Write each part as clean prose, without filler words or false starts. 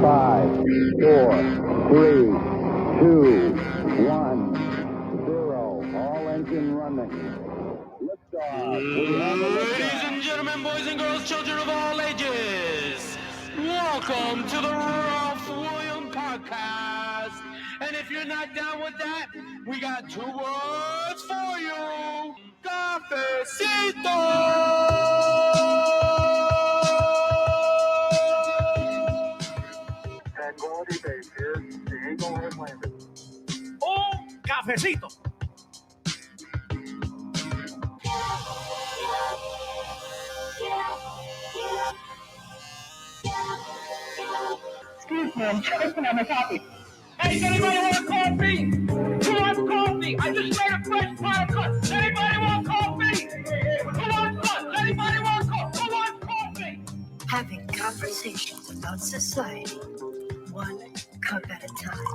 5, 4, 3, 2, 1, 0. All engine running. Liftoff. We have a Ladies liftoff. and gentlemen, boys and girls, children of all ages, welcome to the Ralph William Podcast. And if you're not down with that, we got 2 words for you. Cafecito! Tranquility Base here. The Eagle has landed. Un cafecito. Excuse me, I'm choking on my coffee. Hey, does anybody want coffee? Who wants coffee? I just made a fresh pot of cuts. Anybody want coffee? Who wants cuts? Anybody want coffee? Who wants coffee? Having conversations about society, one cup at a time.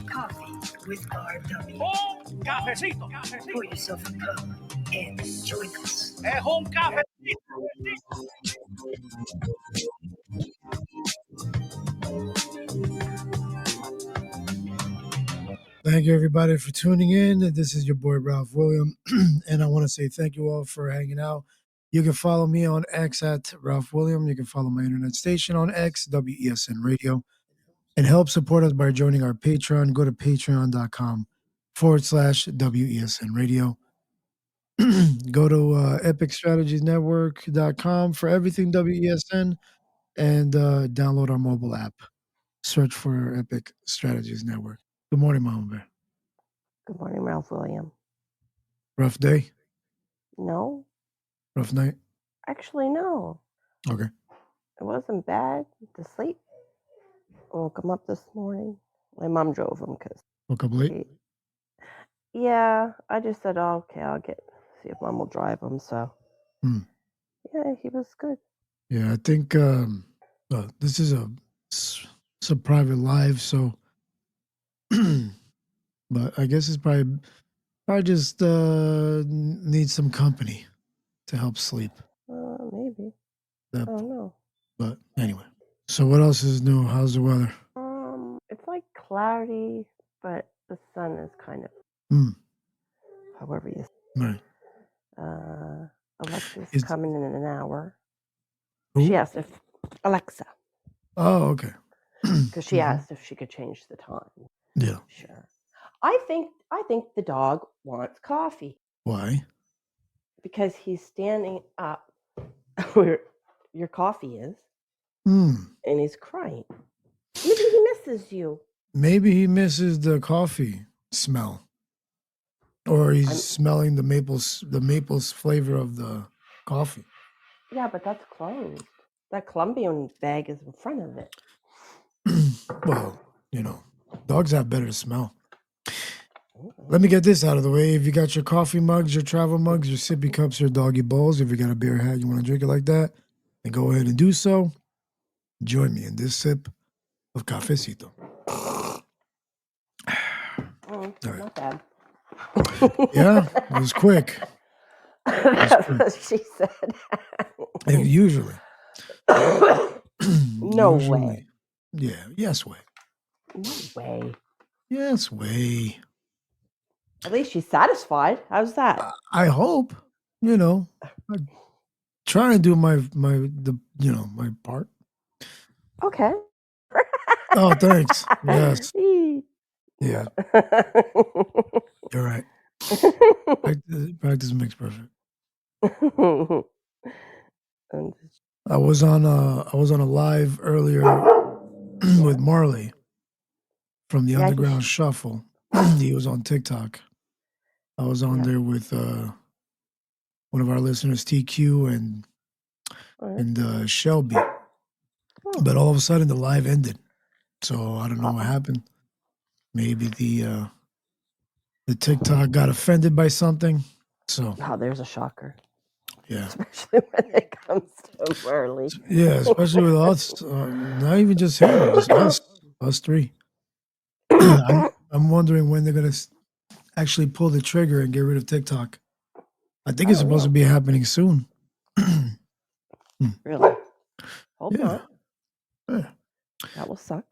Coffee with RW. Un cafecito. Pour yourself a cup and join us. Es un cafecito. Thank you, everybody, for tuning in. This is your boy, Ralph William, and I want to say thank you all for hanging out. You can follow me on X at Ralph William. You can follow my internet station on X, WESN Radio, and help support us by joining our Patreon. Go to patreon.com/WESN Radio. Go to epicstrategiesnetwork.com for everything WESN, and download our mobile app. Search for Epic Strategies Network. Good morning, Mama Bear. Good morning, Ralph William. Rough day? No, Rough night? actually, no. Okay. It wasn't bad to sleep. Woke him up this morning. My mom drove him because Woke up late? yeah, I just said, oh, okay, see if mom will drive him. So, yeah, he was good. Yeah, I think this is it's a private live, so but I guess it's probably just needs some company to help sleep. Maybe. That, I don't know. but anyway. So what else is new? How's the weather? It's like cloudy, but the sun is kind of, however you say. Right. Alexa's coming in an hour. Who? She asked if Alexa, Oh, okay. because she asked if she could change the time. Yeah. Sure. I think the dog wants coffee Why? because he's standing up where your coffee is, and he's crying. Maybe he misses you. Maybe he misses the coffee smell, or he's smelling the maples flavor of the coffee. Yeah, but that's closed. That Colombian bag is in front of it. Well, dogs have better smell. Let me get this out of the way. If you got your coffee mugs, your travel mugs, your sippy cups, your doggy bowls, if you got a beer hat, you want to drink it like that, then go ahead and do so. Join me in this sip of cafecito. All right. Not bad. Yeah, it was quick. That's what she said. Usually. No way. Yeah, yes way. No way. Yes way. At least she's satisfied. How's that? I hope. I'm trying to do my part. Okay. Oh, thanks. Yes. Yeah. You're right. Practice makes perfect. I was on a live earlier with Marley from the Underground Shuffle. He was on TikTok. I was on there with one of our listeners, TQ and Shelby. But all of a sudden the live ended. So I don't know what happened. Maybe the TikTok got offended by something. So there's a shocker. Yeah. Especially when it comes to early. Yeah, especially with us. Not even just him, just us three. I'm wondering when they're gonna actually pull the trigger and get rid of TikTok. I think it's supposed to be happening soon. Really? Hope not. Yeah. Got will suck.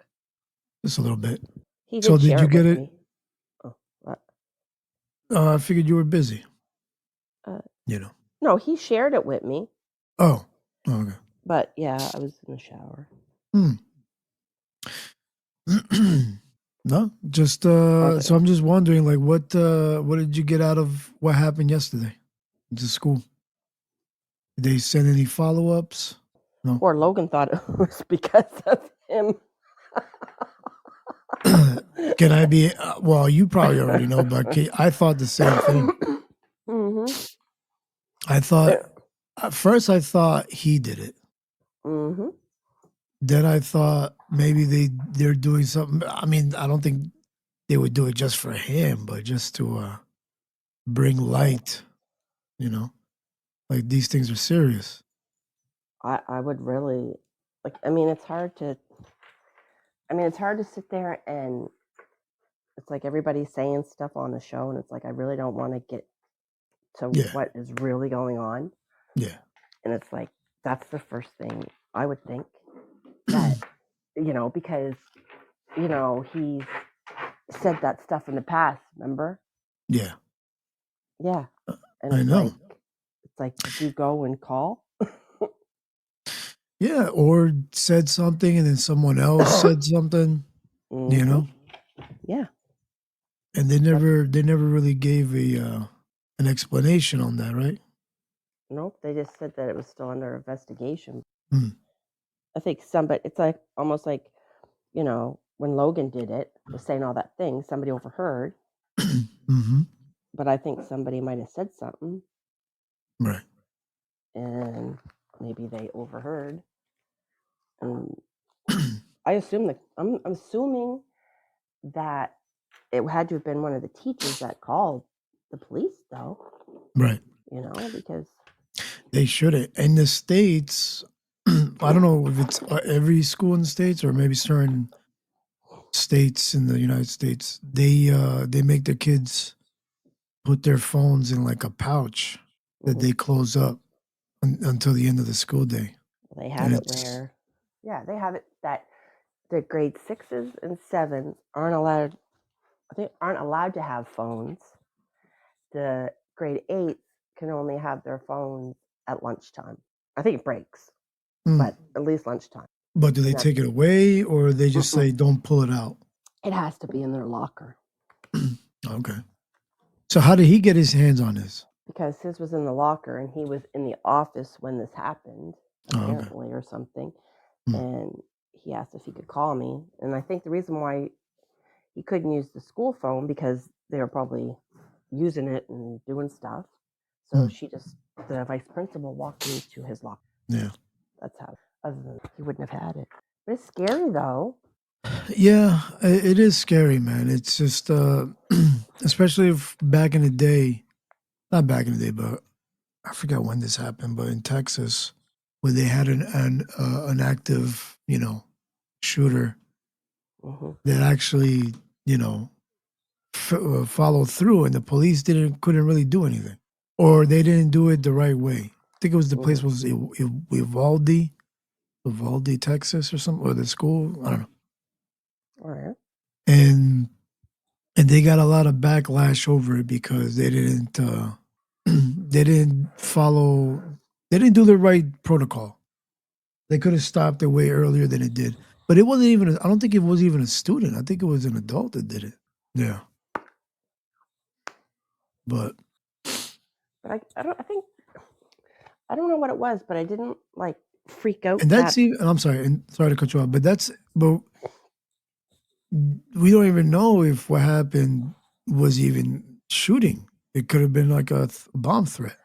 Just a little bit. He did So did share you it get with it? me. Oh, what? I figured you were busy. You know. No, he shared it with me. Oh, okay. But yeah, I was in the shower. No, just so I'm just wondering, like, what did you get out of what happened yesterday to school? Did they send any follow-ups? No. Poor Logan thought it was because of him. Can I be? Well, you probably already know, but I thought the same thing. Mm-hmm. I thought at first I thought he did it. Mm-hmm. Then I thought maybe they're doing something. I mean, I don't think they would do it just for him, but just to bring light. You know, like these things are serious. I would really like. I mean, it's hard to. I mean, it's hard to sit there and it's like everybody's saying stuff on the show, and it's like I really don't want to get to what is really going on. Yeah. And it's like that's the first thing I would think that because he's said that stuff in the past. Remember? Yeah. Yeah. And I know. It's like, did you go and call? Yeah, or said something and then someone else said something, you know? Yeah. And they never really gave an explanation on that, right? Nope, they just said that it was still under investigation. Hmm. I think it's like almost like, when Logan did it, was saying all that thing, somebody overheard. Mm-hmm. But I think somebody might have said something. Right. And maybe they overheard. And I assume I'm assuming that it had to have been one of the teachers that called the police, though. Right. Because they shouldn't. In the States, I don't know if it's every school in the States or maybe certain states in the United States, they make their kids put their phones in like a pouch that they close up until the end of the school day. They have it where, they have it that the grade 6s and 7s aren't allowed to have phones. The grade 8s can only have their phones at lunchtime. I think it breaks, but at least lunchtime. But do they take it away or they just say don't pull it out? It has to be in their locker. Okay. So how did he get his hands on this? Because his was in the locker and he was in the office when this happened, apparently, or something. And he asked if he could call me. And I think the reason why he couldn't use the school phone because they were probably using it and doing stuff. So the vice principal walked me to his locker. Yeah. That's how. Other than he wouldn't have had it. But it's scary though. Yeah, it is scary, man. It's just, especially if back in the day, not back in the day, but I forgot when this happened, but in Texas, where they had an active, shooter that actually, followed through, and the police couldn't really do anything, or they didn't do it the right way. I think it was the place was Uvalde, Texas, or something, or the school. I don't know. All right. And they got a lot of backlash over it because they didn't they didn't do the right protocol. They could have stopped it way earlier than it did. But it wasn't even I don't think it was even a student. I think it was an adult that did it. Yeah. But I don't know what it was, but I didn't like freak out. And that's even I'm sorry to cut you off, but we don't even know if what happened was even shooting. It could have been like a bomb threat.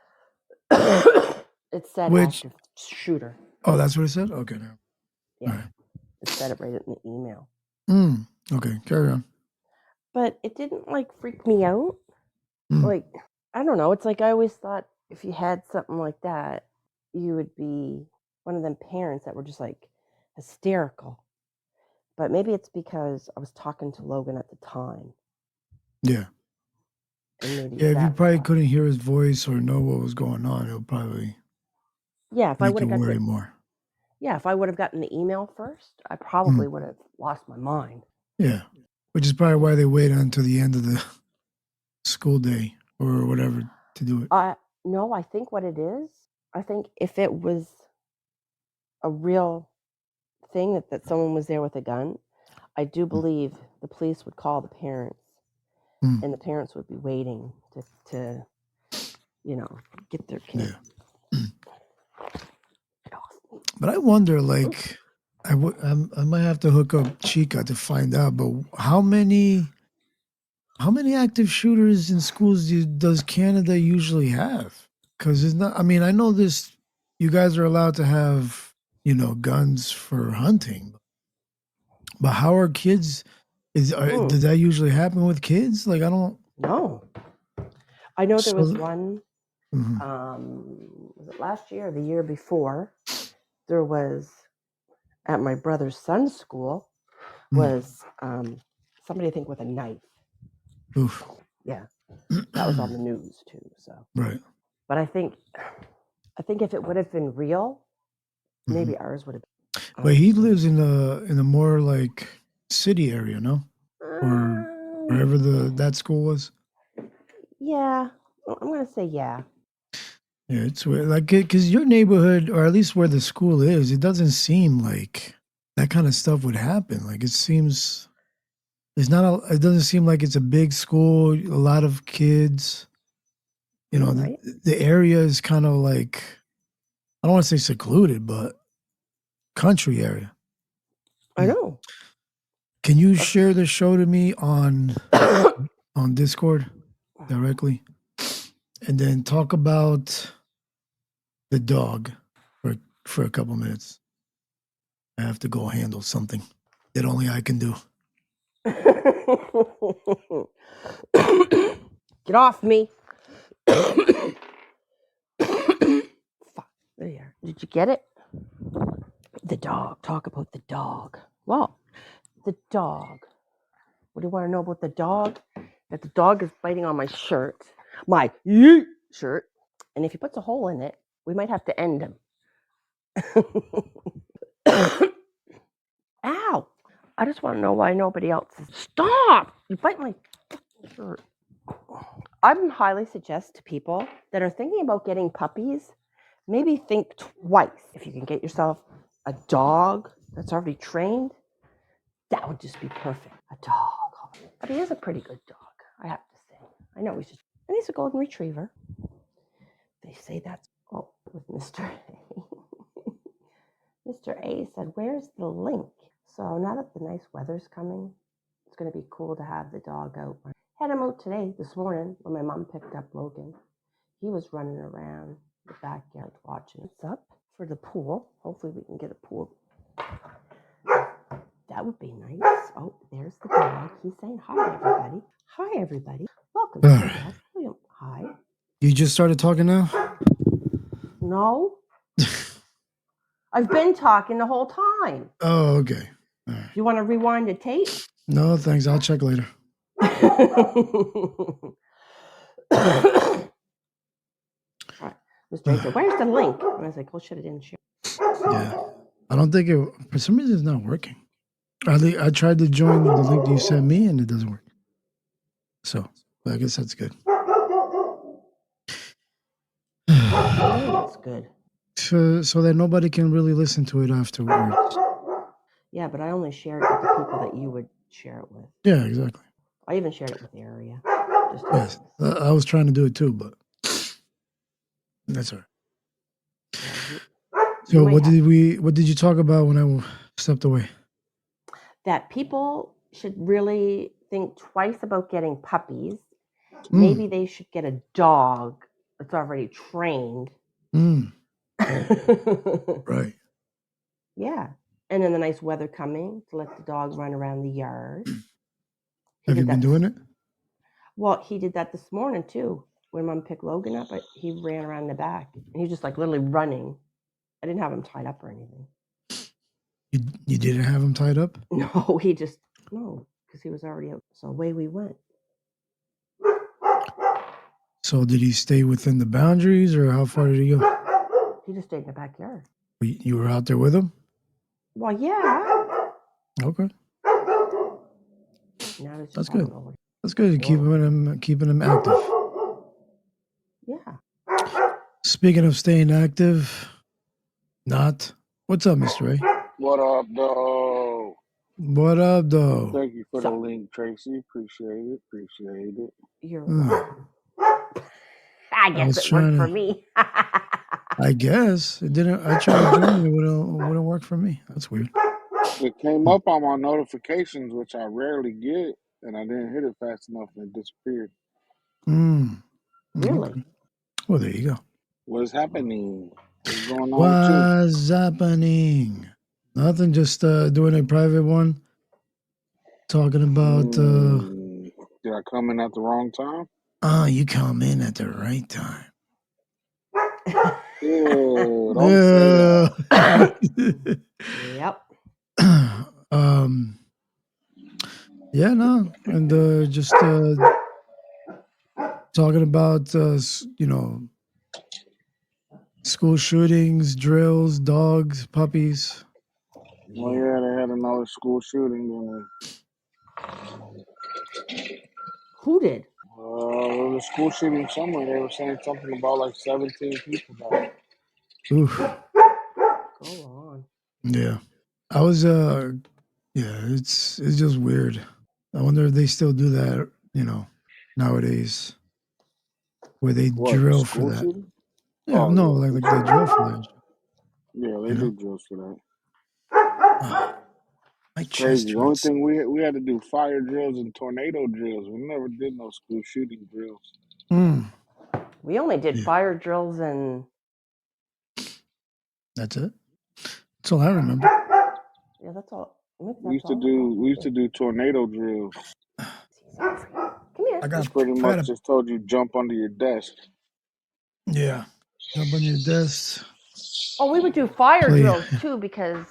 It said active shooter. Oh, that's what it said? Okay. No. Yeah. All right. It said it right in the email. Okay, carry on. But it didn't like freak me out. Like, I don't know. It's like I always thought if you had something like that, you would be one of them parents that were just like hysterical. But maybe it's because I was talking to Logan at the time. Yeah. And if you probably couldn't hear his voice or know what was going on, it'll probably if I would have got worry more. Yeah, if I would have gotten the email first, I probably would have lost my mind. Yeah, which is probably why they waited until the end of the school day or whatever to do it. No, I think what it is, I think if it was a real thing that someone was there with a gun, I do believe the police would call the parents, and the parents would be waiting to get their kid. Yeah. But I wonder, like, I might have to hook up Chica to find out, but how many active shooters in schools does Canada usually have? Because it's not. I mean, I know this. You guys are allowed to have, guns for hunting, but how are kids? Does that usually happen with kids? Like, I don't. No. I know there was one. Was it last year or the year before? There was at my brother's son's school was somebody, I think, with a knife. Oof. Yeah, that was on the news too. So right. But I think if it would have been real, maybe ours would have been. But he lives in a more like city area, no? Or wherever that school was. Yeah, I'm gonna say yeah. Yeah, it's weird. Like, because your neighborhood, or at least where the school is, it doesn't seem like that kind of stuff would happen. Like, it seems it doesn't seem like it's a big school, a lot of kids. Right. The area is kind of like, I don't want to say secluded, but country area. I know. Can you share the show to me on Discord directly, and then talk about the dog for a couple minutes? I have to go handle something that only I can do. Get off me. Fuck. There you are. Did you get it? The dog. Talk about the dog. Well, the dog. What do you want to know about the dog? That the dog is biting on my shirt. My shirt. And if he puts a hole in it, we might have to end him. Ow! I just want to know why nobody else is. Stop! You bite my shirt. I would highly suggest to people that are thinking about getting puppies, maybe think twice. If you can get yourself a dog that's already trained, that would just be perfect. A dog. But he is a pretty good dog, I have to say. I know and he's a golden retriever. They say that's with Mr. A. Mr. A said, "Where's the link?" So now that the nice weather's coming, it's going to be cool to have the dog out. Had him out this morning, when my mom picked up Logan. He was running around the backyard watching. It's up for the pool. Hopefully we can get a pool. That would be nice. Oh, there's the dog. He's saying hi, everybody. Hi, everybody. Welcome to the dog. Hi. You just started talking now? No. I've been talking the whole time. Oh, okay. All right. You want to rewind the tape? No, thanks. I'll check later. Mr. A said, "Where's the link?" And I was like, "Oh shit, I didn't share." Yeah. I don't think for some reason it's not working. I tried to join the link you sent me and it doesn't work. So I guess that's good. That's good. So that nobody can really listen to it afterwards. Yeah, but I only shared it with the people that you would share it with. Yeah, exactly. I even shared it with the area. Yes, I was trying to do it too, but that's all right. So what did you talk about when I stepped away? That people should really think twice about getting puppies. Maybe they should get a dog that's already trained. Right. Yeah. And then the nice weather coming to let the dog run around the yard. Have you been doing it? Well, he did that this morning too. When Mom picked Logan up, he ran around the back. And he was just like literally running. I didn't have him tied up or anything. You didn't have him tied up? No, because he was already out. So away we went. So did he stay within the boundaries or how far did he go? He just stayed in the backyard. You were out there with him? Well, yeah. Okay. That's good. About That's good. Keeping him active. Yeah. Speaking of staying active, not. What's up, Mr. A? What up, though? What up, though? Thank you for the link, Tracy. Appreciate it. You're welcome. I guess it worked for me. I guess it didn't. I tried to join it. It wouldn't work for me. That's weird. It came up on my notifications, which I rarely get, and I didn't hit it fast enough and it disappeared. Really? Okay. Well, there you go. What's happening? What's going on What's happening? Nothing. Just doing a private one. Talking about. Did I come in at the wrong time? You come in at the right time. Ew, don't say that. Yep. Yeah, no, and just talking about school shootings, drills, dogs, puppies. Well, yeah, they had another school shooting. Who did? There was a school shooting somewhere. They were saying something about like 17 people died. Oof. Go on. Yeah. I was it's just weird. I wonder if they still do that, nowadays. Where they drill for that. Shooting? Yeah, oh, no, yeah. like they drill for that. Yeah, they do drills for that. My it's chest crazy. The only hurts. thing we had to do fire drills and tornado drills. We never did no school shooting drills. We only did fire drills and. That's it. That's all I remember. Yeah, that's all. We used to do tornado drills. Come here. Which pretty much just told you jump under your desk. Yeah, jump on your desk. Oh, we would do fire drills too because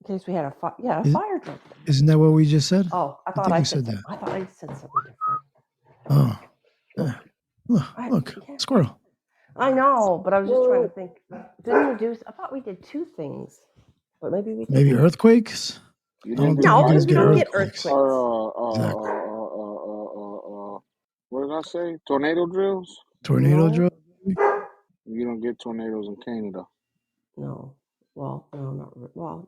in case we had a fire drill. Isn't that what we just said? Oh, I thought I said that. I thought I said something different. Oh, yeah. Look, squirrel. I know, but I was just trying to think. Didn't we do? I thought we did two things, but maybe we did. Maybe earthquakes. You no, because you don't get earthquakes. What did I say? Tornado drills? Tornado drills? You don't get tornadoes in Canada. No. Well, no,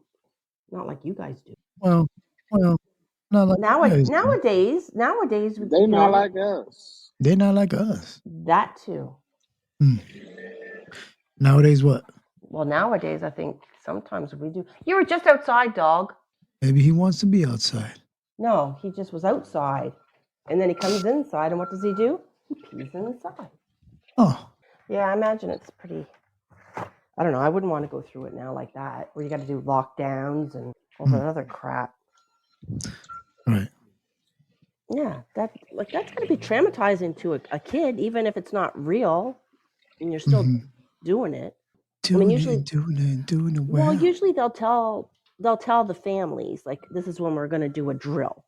not like you guys do. Well, not like nowadays they not like us. They're not like us. That too. Nowadays, what? Well, nowadays I think sometimes we do. You were just outside, dog. Maybe he wants to be outside. No, he just was outside, and then he comes inside, and what does he do? He pees inside. Oh. Yeah, I imagine it's pretty. I don't know. I wouldn't want to go through it now like that, where you got to do lockdowns and all that other crap. Right. Yeah, that's going to be traumatizing to a kid, even if it's not real, and you're still doing it. Doing it well. Well, usually they'll tell the families, like, this is when we're going to do a drill.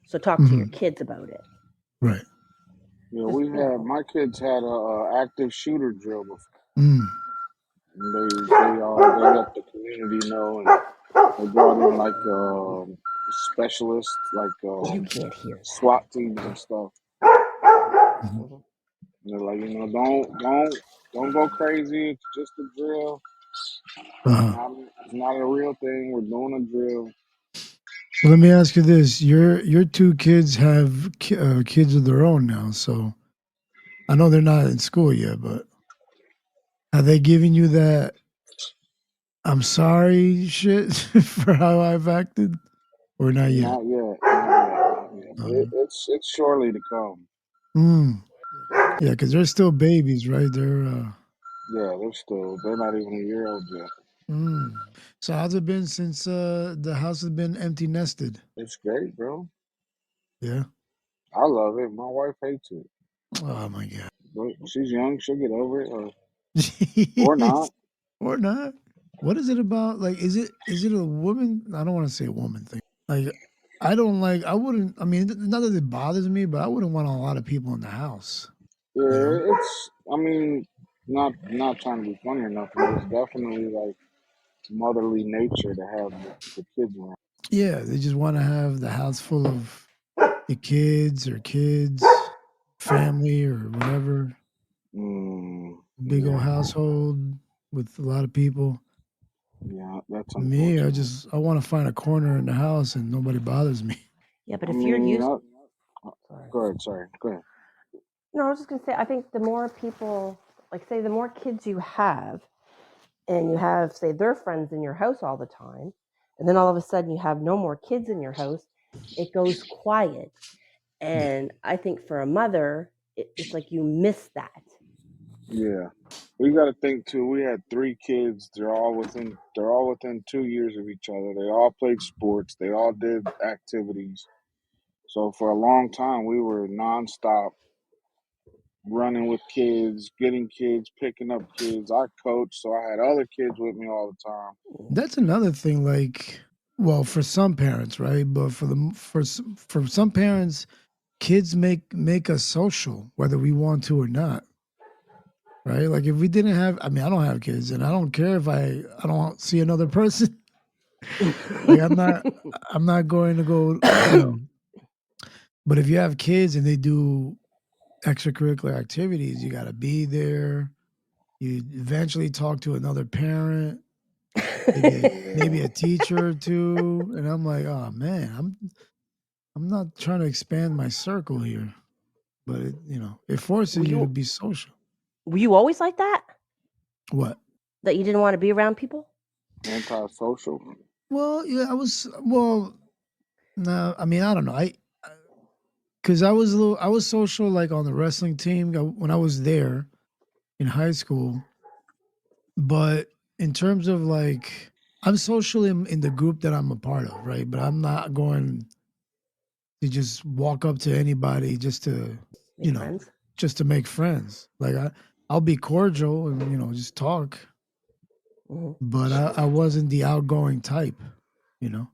So talk to your kids about it. Right. Yeah, my kids had a active shooter drill before. And they let the community know, and they brought in like specialists, like you can't hear that. SWAT teams and stuff. And they're like, don't go crazy. It's just a drill. It's not a real thing. We're doing a drill. Well, let me ask you this: your two kids have kids of their own now, so I know they're not in school yet, but are they giving you that "I'm sorry" shit for how I've acted, or not yet? Not yet. It's surely to come. Yeah, because they're still babies, right? They're they're not even a year old yet. So how's it been since the house has been empty nested? It's great, bro. Yeah, I love it. My wife hates it. Oh my god! But she's young; she'll get over it, or not. Or not. What is it about? Like, is it a woman? I don't want to say a woman thing. Like, I wouldn't. I mean, not that it bothers me, but I wouldn't want a lot of people in the house. Yeah, I mean, Not trying to be funny or nothing, but it's definitely like motherly nature to have the kids around. Yeah, they just want to have the house full of the kids, family or whatever. Big old Yeah, household with a lot of people. yeah, that's Me, unfortunate. I want to find a corner in the house and nobody bothers me. Yeah, but I if you're mean, used, sorry. go ahead. Sorry, go ahead. No, I was just gonna say, I think the more people, like say, the more kids you have, and you have, say, their friends in your house all the time, and then all of a sudden you have no more kids in your house, it goes quiet. Yeah. And I think for a mother, it's like you miss that. Yeah, we got to think too. We had 3 kids. They're all within 2 years of each other. They all played sports. They all did activities. So for a long time, we were nonstop running with kids, getting kids, picking up kids. I coached, so I had other kids with me all the time. That's another thing. Like, well, for some parents, right? But for some parents, kids make us social, whether we want to or not. Right? Like, if we didn't have, I mean, I don't have kids, and I don't care if I don't see another person. Like, I'm not going to go, you know. But if you have kids and they do extracurricular activities, you got to be there. You eventually talk to another parent, maybe Yeah. a teacher or two, and I'm like, oh man, I'm not trying to expand my circle here, but it were forces you to you be social. were you always like that? What? That you didn't want to be around people? Antisocial. Well, yeah, I was. Well, no, I mean, I don't know. Because I was social like on the wrestling team when I was there in high school, but in terms of like, I'm social in the group that I'm a part of, right? But I'm not going to just walk up to anybody just to, you Make know, friends? just to make friends. Like I'll be cordial and just talk, Hmm. but I wasn't the outgoing type, you know.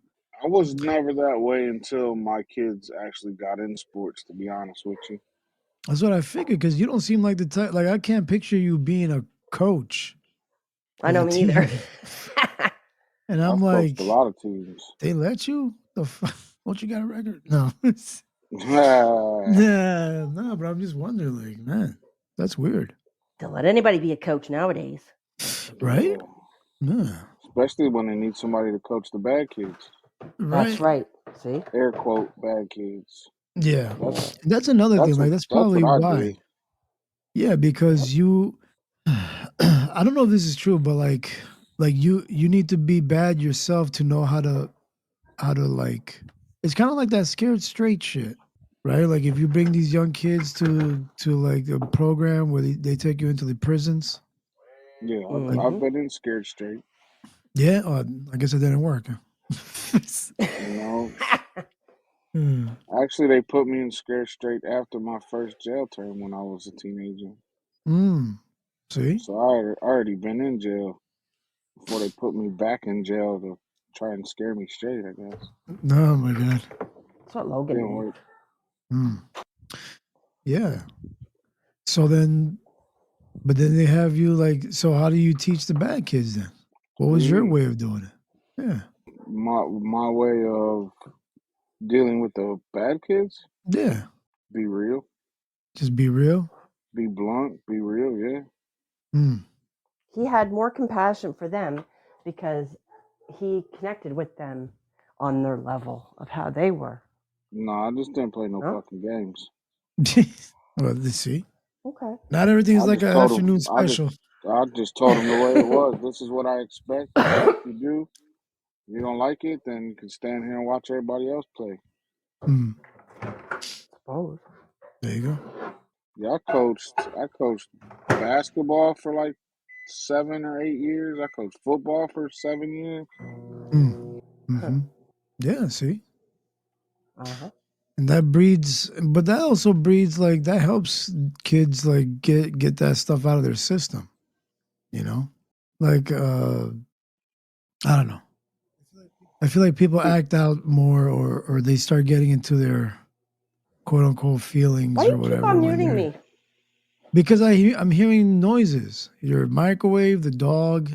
I was never that way until my kids actually got in sports, to be honest with you. That's what I figured because you don't seem like the type. Like I can't picture you being a coach I of know a me either. team, and I'm I've coached a like, lot of teams. they let you? The Don't you got a record? No. Nah, no, but I'm just wondering, like, man, that's weird, To let anybody be a coach nowadays. right? Yeah. Yeah, Especially when they need somebody to coach the bad kids. That's right. right. See? Air quote bad kids. Yeah, Yeah. That's that's another thing. that's Like, what that's that's probably what I why. did. Yeah, Yep. because you, I don't know if this is true, but like you need to be bad yourself to know how to like. It's kind of like that scared straight shit, right? Like if you bring these young kids to like a program where they take you into the prisons, Yeah, like I've Hmm. been in scared straight. yeah, I guess it didn't work. Huh? You know, Hmm. actually, they put me in scared straight after my first jail term when I was a teenager. Mm. See? So I already been in jail before they put me back in jail to try and scare me straight. I guess Oh my god. That's what Logan didn't did. work. Mm. Yeah. So then, but then they have you like. So how do you teach the bad kids then? What What do was you your mean? way of doing it? Yeah. My way of dealing with the bad kids? Yeah. Be real, Just be real. be blunt, be real. Yeah. Mm. He had more compassion for them because he connected with them on their level of how they were. No, I just didn't play no No? fucking games. Well, let's see. Okay. Not everything's I like just an told him. afternoon special. I just told him the way it was. This is what I expect. This is what you do. If you don't like it, then you can stand here and watch everybody else play. Mm. Suppose. There you go. Yeah, I coached basketball for like 7 or 8 years. I coached football for 7 years. Mm. Huh. Hmm. Yeah. See, Uh-huh. and that breeds, but that also breeds like that helps kids like get that stuff out of their system. You know, like I don't know. I feel like people Pe- act out more, or they start getting into their quote unquote Why feelings do or you keep whatever on when muting they're. me? Because I'm hearing noises. Your microwave, the dog.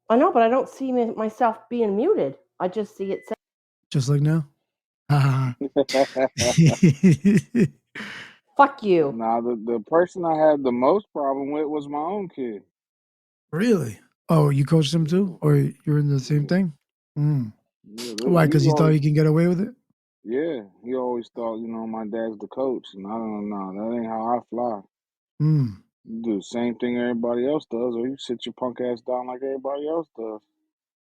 I know, but I don't see myself being muted. I just see it. Just like now. Fuck you. Nah, the person I had the most problem with was my own kid. Really? Oh, you coached him too, or you're in the same thing? Mm. Yeah, Why? Because you thought you can get away with it? Yeah, he always thought, my dad's the coach, and I don't know. That ain't how I fly. Mm. You do the same thing everybody else does, or you sit your punk ass down like everybody else does.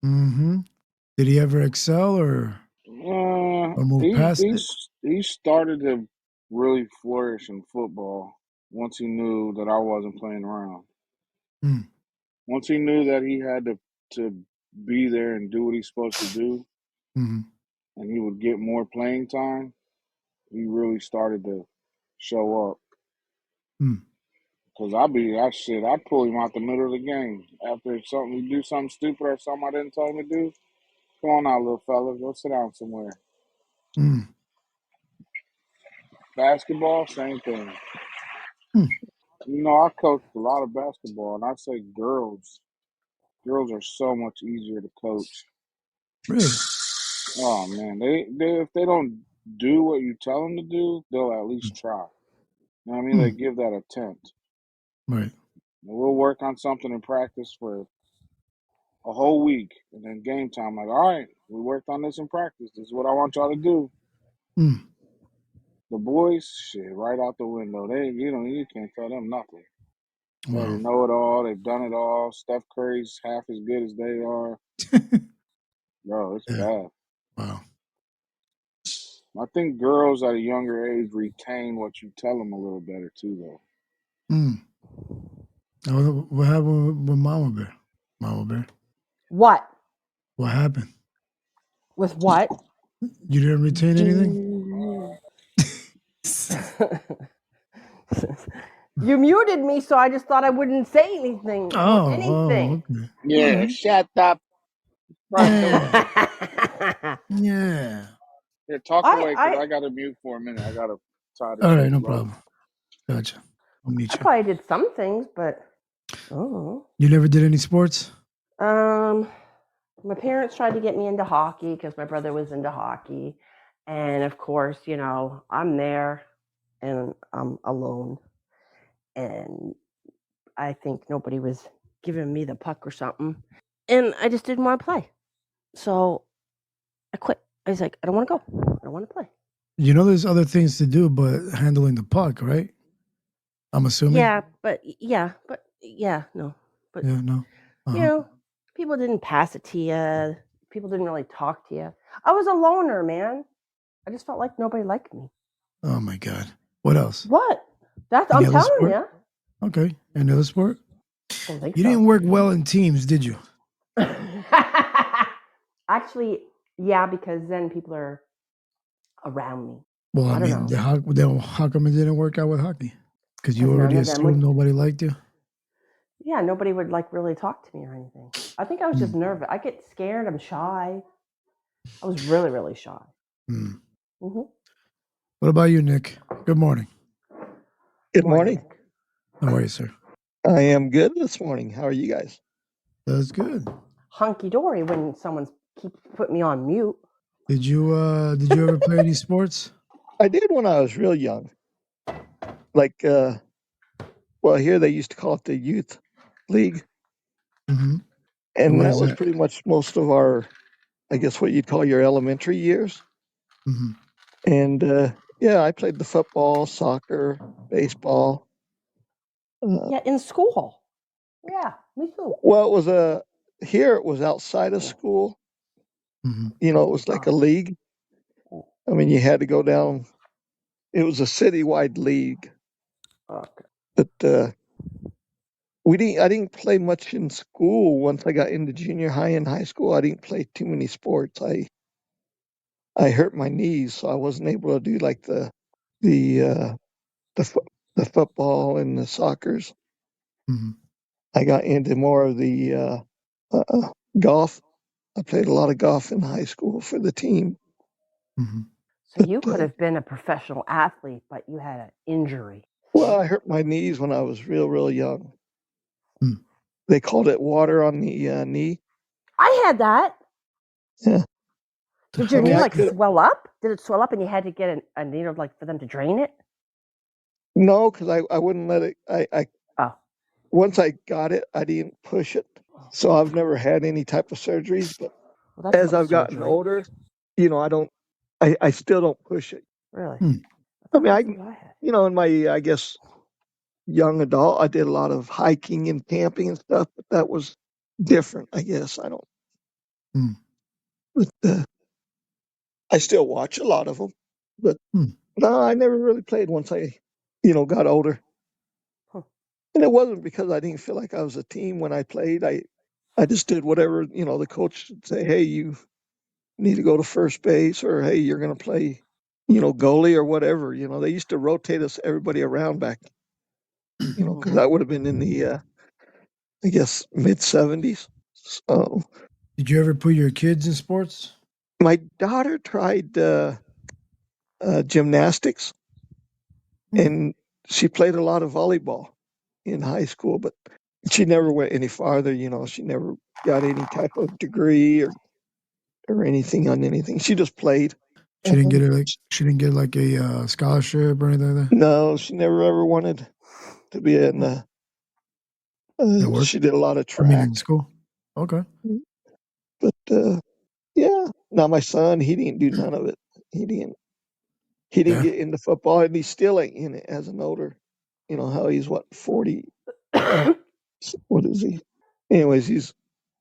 Mm-hmm. Did he ever excel or move past it? He started to really flourish in football once he knew that I wasn't playing around. Mm. Once he knew that he had to be there and do what he's supposed to do, Mm-hmm. and he would get more playing time, he really started to show up. Mm. Cause I'd pull him out the middle of the game after he do something stupid or something I didn't tell him to do. Come on now, little fella, go sit down somewhere. Mm. Basketball, same thing. Mm. I coached a lot of basketball, and I'd say girls are so much easier to coach. Really? Oh man, they if they don't do what you tell them to do, they'll at least try. You know what I mean? They Mm. give that attempt. Right. We'll work on something in practice for a whole week, and then game time, like, all right, we worked on this in practice. This is what I want y'all to do. Mm. The boys, shit, right out the window. You can't tell them nothing. They Wow. already know it all. They've done it all. Steph Curry's half as good as they are. Bro, it's bad. Wow. I think girls at a younger age retain what you tell them a little better too, though. Mm. What happened with Mama Bear? Mama Bear. What? What happened? With what? You didn't retain anything? You muted me, so I just thought I wouldn't say anything about anything. Okay. Yeah, Right. shut up. Yeah. Yeah. Here, talk away, because I got to mute for a minute. I got to tie this All right, shit no low. problem. Gotcha. I'll meet I you. probably did some things, but oh. You never did any sports? My parents tried to get me into hockey because my brother was into hockey, and of course, I'm there, and I'm alone, and I think nobody was giving me the puck or something, and I just didn't want to play, so I quit. I was like, I don't want to go. I don't want to play. There's other things to do but handling the puck, right? I'm assuming. Yeah, no. But yeah, no. People didn't pass it to you. People didn't really talk to you. I was a loner, man. I just felt like nobody liked me. Oh my God. What else? What? I'm telling sport? you. Okay. Any other sport? I don't think You so. didn't work well in teams, did you? Actually, yeah, because then people are around me. Well, I don't know. How come it didn't work out with hockey? Because you already assumed nobody liked you? Yeah, nobody would really talk to me or anything. I think I was just nervous. I get scared. I'm shy. I was really, really shy. Mm. Mm-hmm. What about you, Nick? Good morning. Good morning. How are you, sir? I am good this morning. How are you guys? That's good. Hunky dory when someone keeps putting me on mute. Did you ever play any sports? I did when I was real young. Like, here they used to call it the youth league. Mm-hmm. And that was pretty much most of our, I guess what you'd call your elementary years. Mm-hmm. And I played the football, soccer, baseball. In school. Yeah, me too. Well, it was here it was outside of school. Mm-hmm. It was like a league. I mean, you had to go down. It was a citywide league. Okay. But I didn't play much in school. Once I got into junior high and high school, I didn't play too many sports. I hurt my knees, so I wasn't able to do like the football and the soccers. Mm-hmm. I got into more of the golf. I played a lot of golf in high school for the team. Mm-hmm. So you could have been a professional athlete, but you had an injury. Well, I hurt my knees when I was real young. Hmm. They called it water on the knee. I had that. Yeah. Did your knee I like could swell up? Did it swell up and you had to get a needle like for them to drain it? no, because I wouldn't let it. I Oh, once I got it, I didn't push it. So I've never had any type of surgeries. But well, that's as no I've gotten surgery. older, I don't. I still don't push it. Really? Hmm. I I thought mean, that's what I had. in my I guess young adult, I did a lot of hiking and camping and stuff, but that was different. I guess I don't. Hmm. But I still watch a lot of them. But Hmm. no, I never really played once I got older. Huh. And it wasn't because I didn't feel like I was a team when I played. I just did whatever, the coach would say, hey, you need to go to first base, or hey, you're going to play, goalie or whatever. They used to rotate us, everybody around back, because that would have been in the, I guess, mid 70s. So Did you ever put your kids in sports? my daughter tried gymnastics, Hmm. and she played a lot of volleyball in high school, but she never went any farther. She never got any type of degree or anything on anything. She just played. She didn't get like a scholarship or anything like that. No, she never ever wanted to be in. At work? She did a lot of I mean, track, in school. Okay. but yeah. Now my son, he didn't do none of it. He didn't. He didn't Yeah. get into football, and he still ain't in it as an older. How he's what 40. What is he? Anyways,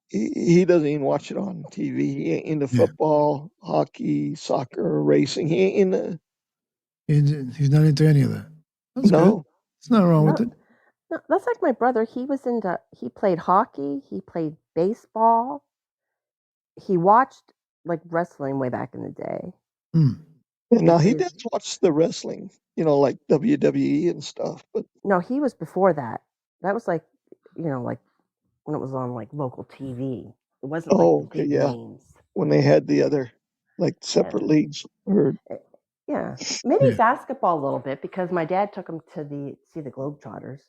he doesn't even watch it on TV. He ain't into Yeah. football, hockey, soccer, racing. He ain't into He's not into any of that. That's good. no. There's nothing wrong with No, it. no, that's like my brother. He played hockey. He played baseball. He watched like wrestling way back in the day. Hmm. And He now he plays. does watch the wrestling, like WWE and stuff. But No, he was before that. That was like, like when it was on like local TV. It wasn't like the okay, big yeah, names. when they had the other like Yeah. separate leagues or Yeah. Maybe Yeah. basketball a little bit because my dad took him to see the Globetrotters.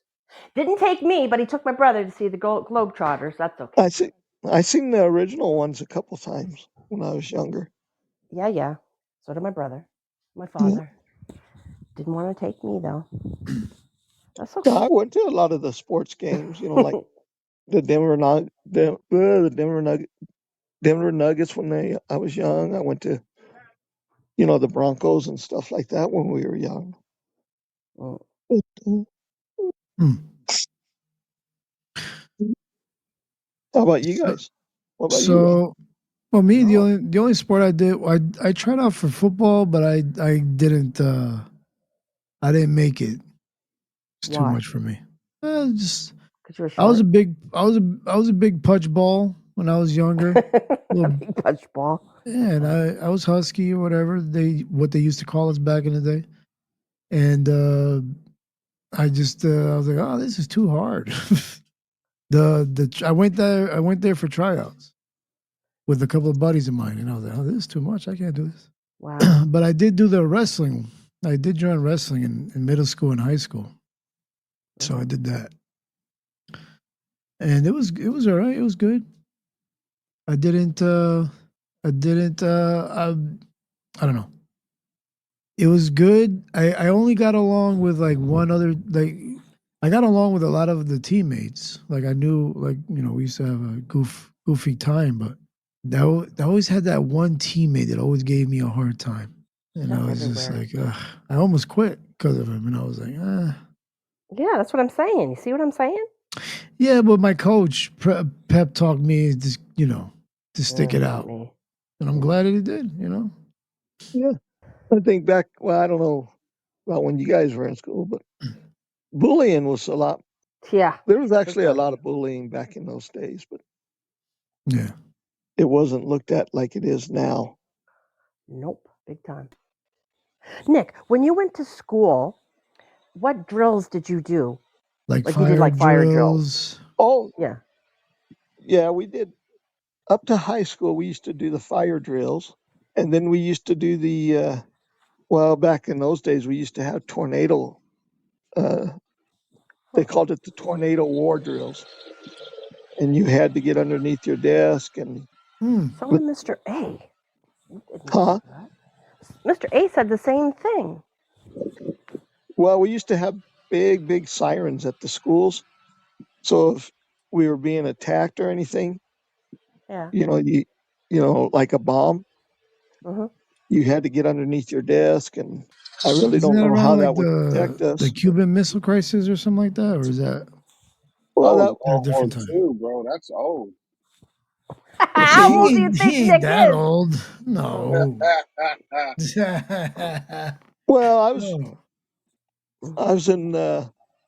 Didn't take me, but he took my brother to see the Globetrotters. That's okay. I seen the original ones a couple times when I was younger. Yeah, yeah. So did my brother. My Yeah. father. Didn't want to take me though. That's Yeah, okay. I went to a lot of the sports games, like the Denver Nuggets when I was young. I went to the Broncos and stuff like that when we were young. Mm. But, Hmm. how about you So, guys? What about you, Ron? so well, me No. the only sport I did I tried out for football, but I didn't make it. It's too Why? much for me. Just Because you were short. I was a big punch ball when I was younger. A Little big punch ball. Yeah, and I was husky or whatever what they used to call us back in the day, and I was like, oh, this is too hard. I went there for tryouts with a couple of buddies of mine, and I was like, oh, this is too much. I can't do this. Wow. But I did do the wrestling. I did join wrestling in middle school and high school, so I did that, and it was all right. It was good. I didn't I didn't I don't know. It was good. I only got along with like one other like I got along with a lot of the teammates. Like I knew like we used to have a goofy time, but I always had that one teammate that always gave me a hard time, and I That's was just everywhere. like, ugh. I almost quit because of him, and I was like, Yeah, that's what I'm saying. You see what I'm saying? yeah. But my coach pep talked me just to stick it Not out, me. and I'm glad that he did. Yeah, I think back. Well, I don't know about when you guys were in school, but bullying was a lot. Yeah, There was big actually a time. lot of bullying back in those days, but Yeah. it wasn't looked at like it is now. Nope, big time. Nick, when you went to school, what drills did you do? Like Like you did fire like fire drills. drills. Oh, Yeah. yeah, we did. Up to high school, we used to do the fire drills, and then we used to do the. Well, back in those days, we used to have tornado they called it the tornado war drills, and you had to get underneath your desk and. So did Mr. A. We didn't Huh? do that. Mr. A said the same thing. Well, we used to have big sirens at the schools. So if we were being attacked or anything, Yeah. you like a bomb, you had to get underneath your desk, and I really Isn't don't that know how around that like would protect the us. Cuban Missile Crisis or something like that, or is that Well, was that at a World War different time? II, bro. That's old. How old do you think He Nick ain't that is? old. No. well, No. I was in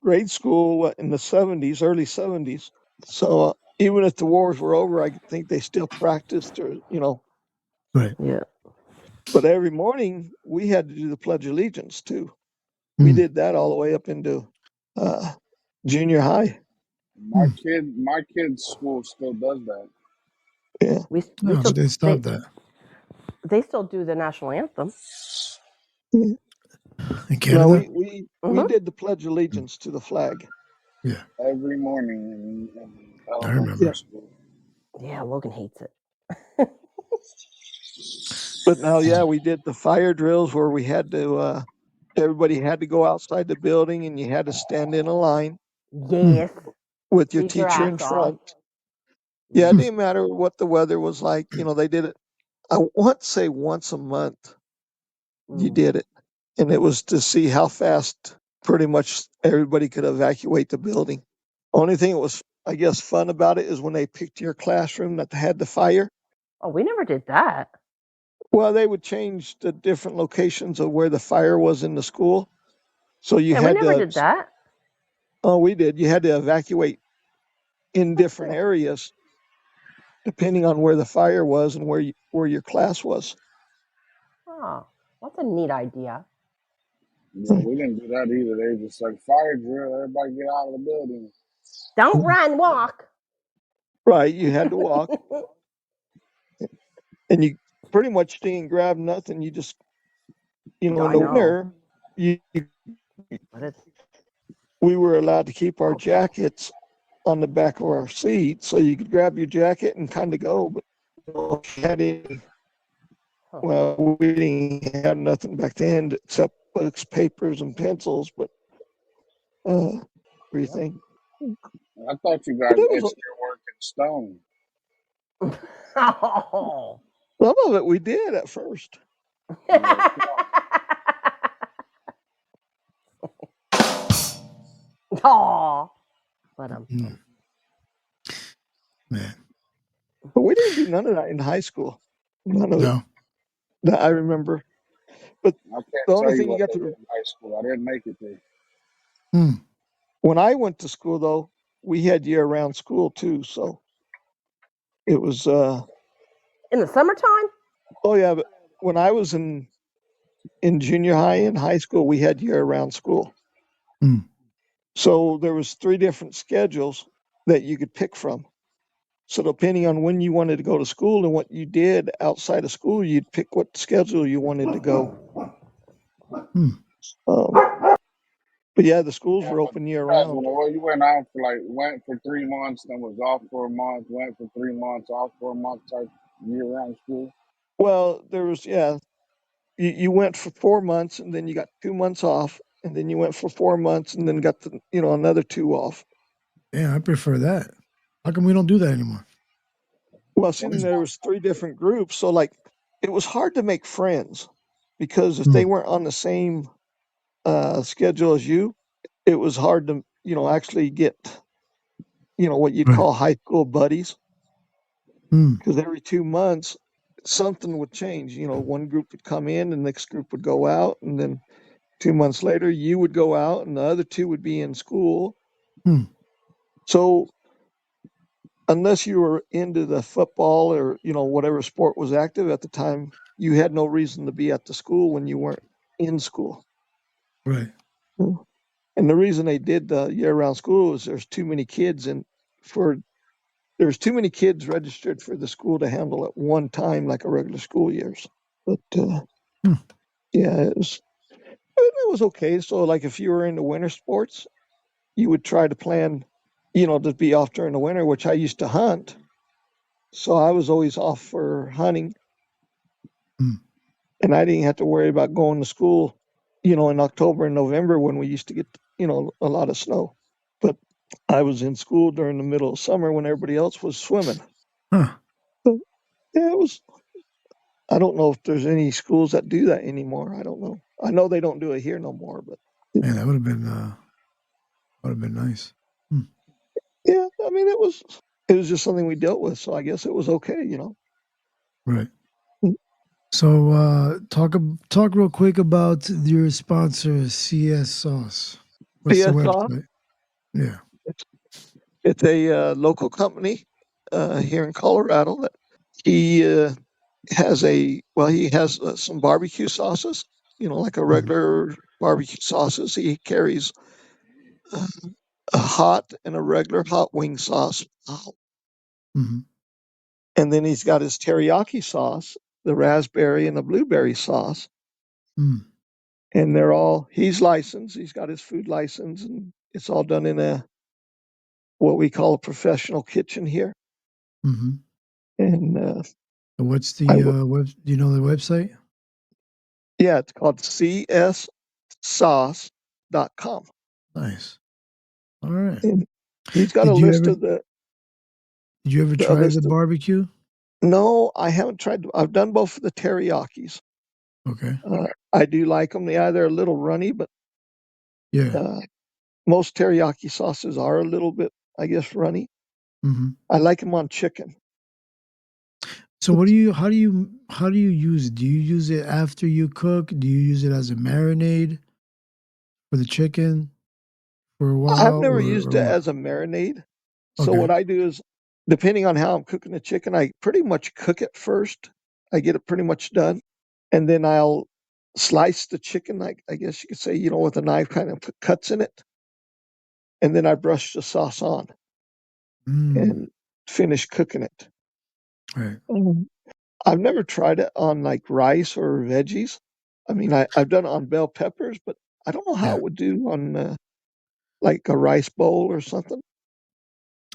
grade school in the 70s, early 70s. So even if the wars were over, I think they still practiced, or Right. Yeah. But every morning we had to do the Pledge of Allegiance too. We did that all the way up into uh, junior high. My kid's school still does that. Yeah. We No, still but they stopped that they still do the national anthem. Yeah. in No, Canada. we did the Pledge of Allegiance to the flag. Yeah, Every morning in I elementary remember. school. Yeah, Logan hates it. But now, yeah, we did the fire drills where we had to. Everybody had to go outside the building, and you had to stand in a line Yes. with your Freeze your teacher in ass off. front. Yeah, it didn't matter what the weather was like. They did it. I want to say once a month. You did it, and it was to see how fast pretty much everybody could evacuate the building. Only thing that was, I guess, fun about it is when they picked your classroom that had the fire. Oh, we never did that. Well, they would change the different locations of where the fire was in the school. So you Yeah, we had never to, did that. oh, we did. You had to evacuate in Oh, different sick. areas depending on where the fire was and where your class was. Oh, that's a neat idea. Yeah, we didn't do that either. They just like fire drill, everybody get out of the building. Don't run, walk. Right. You had to walk, and you pretty much didn't grab nothing. You just, in I the know, winter, you, but it's we were allowed to keep our jackets on the back of our seat, so you could grab your jacket and kind of go. But if you had any, well, we didn't have nothing back then except books, papers, and pencils, but everything. I thought you But guys it was etched your work in stone. oh. some of it we did at first. Yeah, Oh, but Man, But we didn't do none of that in high school. None of it no. that I remember. But I the can't only tell you thing you what got they to did in high school. I didn't make it there. when I went to school though, we had year-round school too. So it was. in the summertime. Oh yeah, but when I was in junior high and high school, we had year-round school. So there was 3 different schedules that you could pick from. So depending on when you wanted to go to school and what you did outside of school, you'd pick what schedule you wanted to go. But yeah, the schools Yeah, were but open year guys, round. you went out for went for 3 months, then was off for a month, went for 3 months, off for a month type year round school. Well, there was you went for 4 months and then you got 2 months off, and then you went for 4 months and then got another 2 off. Yeah, I prefer that. How come we don't do that anymore? Well, see, there was 3 different groups, so it was hard to make friends because if they weren't on the same schedule as you, it was hard to actually get what you'd Right. call high school buddies, because every 2 months something would change. One group would come in, the next group would go out, and then 2 months later you would go out and the other 2 would be in school. So unless you were into the football or whatever sport was active at the time, you had no reason to be at the school when you weren't in school. Right. And the reason they did the year-round school is there's too many kids there's too many kids registered for the school to handle at one time like a regular school years. But yeah, it it was okay. So, like, if you were into winter sports, you would try to plan, to be off during the winter, which I used to hunt. So I was always off for hunting. And I didn't have to worry about going to school, in October and November when we used to get, a lot of snow. But I was in school during the middle of summer when everybody else was swimming. Huh. So, yeah, it was. I don't know if there's any schools that do that anymore. I don't know. I know they don't do it here no more, but man, that would have been nice. Yeah, I mean, it was just something we dealt with, so I guess it was okay. Right. Mm. So talk real quick about your sponsor, CS Sauce. What's the CSR, website? Yeah. it's a local company here in Colorado that he he has some barbecue sauces, like a regular barbecue sauces. He carries uh, a hot and a regular hot wing sauce. Mm-hmm. And then he's got his teriyaki sauce, the raspberry and the blueberry sauce. Mm. And he's licensed. He's got his food license, and it's all done in what we call a professional kitchen here. Mm-hmm. And What's the web? Do you know the website? yeah, it's called cssauce.com. Nice. All right. And he's got a Did you list ever of the try the list of. barbecue? No, I haven't tried. I've done both of the teriyakis. Okay. I do like them. Yeah, they're a little runny, but Yeah. most teriyaki sauces are a little bit, I guess, runny. Mm-hmm. I like them on chicken. So how do you use it? Do you use it after you cook? Do you use it as a marinade for the chicken for a I've while never or used it what? as a marinade. So Okay. what I do is, depending on how I'm cooking the chicken, I pretty much cook it first. I get it pretty much done, and then I'll slice the chicken, like I guess you could say, with a knife, kind of put cuts in it, and then I brush the sauce on Mm. and finish cooking it. Right. I've never tried it on like rice or veggies. I mean, I've done it on bell peppers, but I don't know how Yeah. it would do on like a rice bowl or something.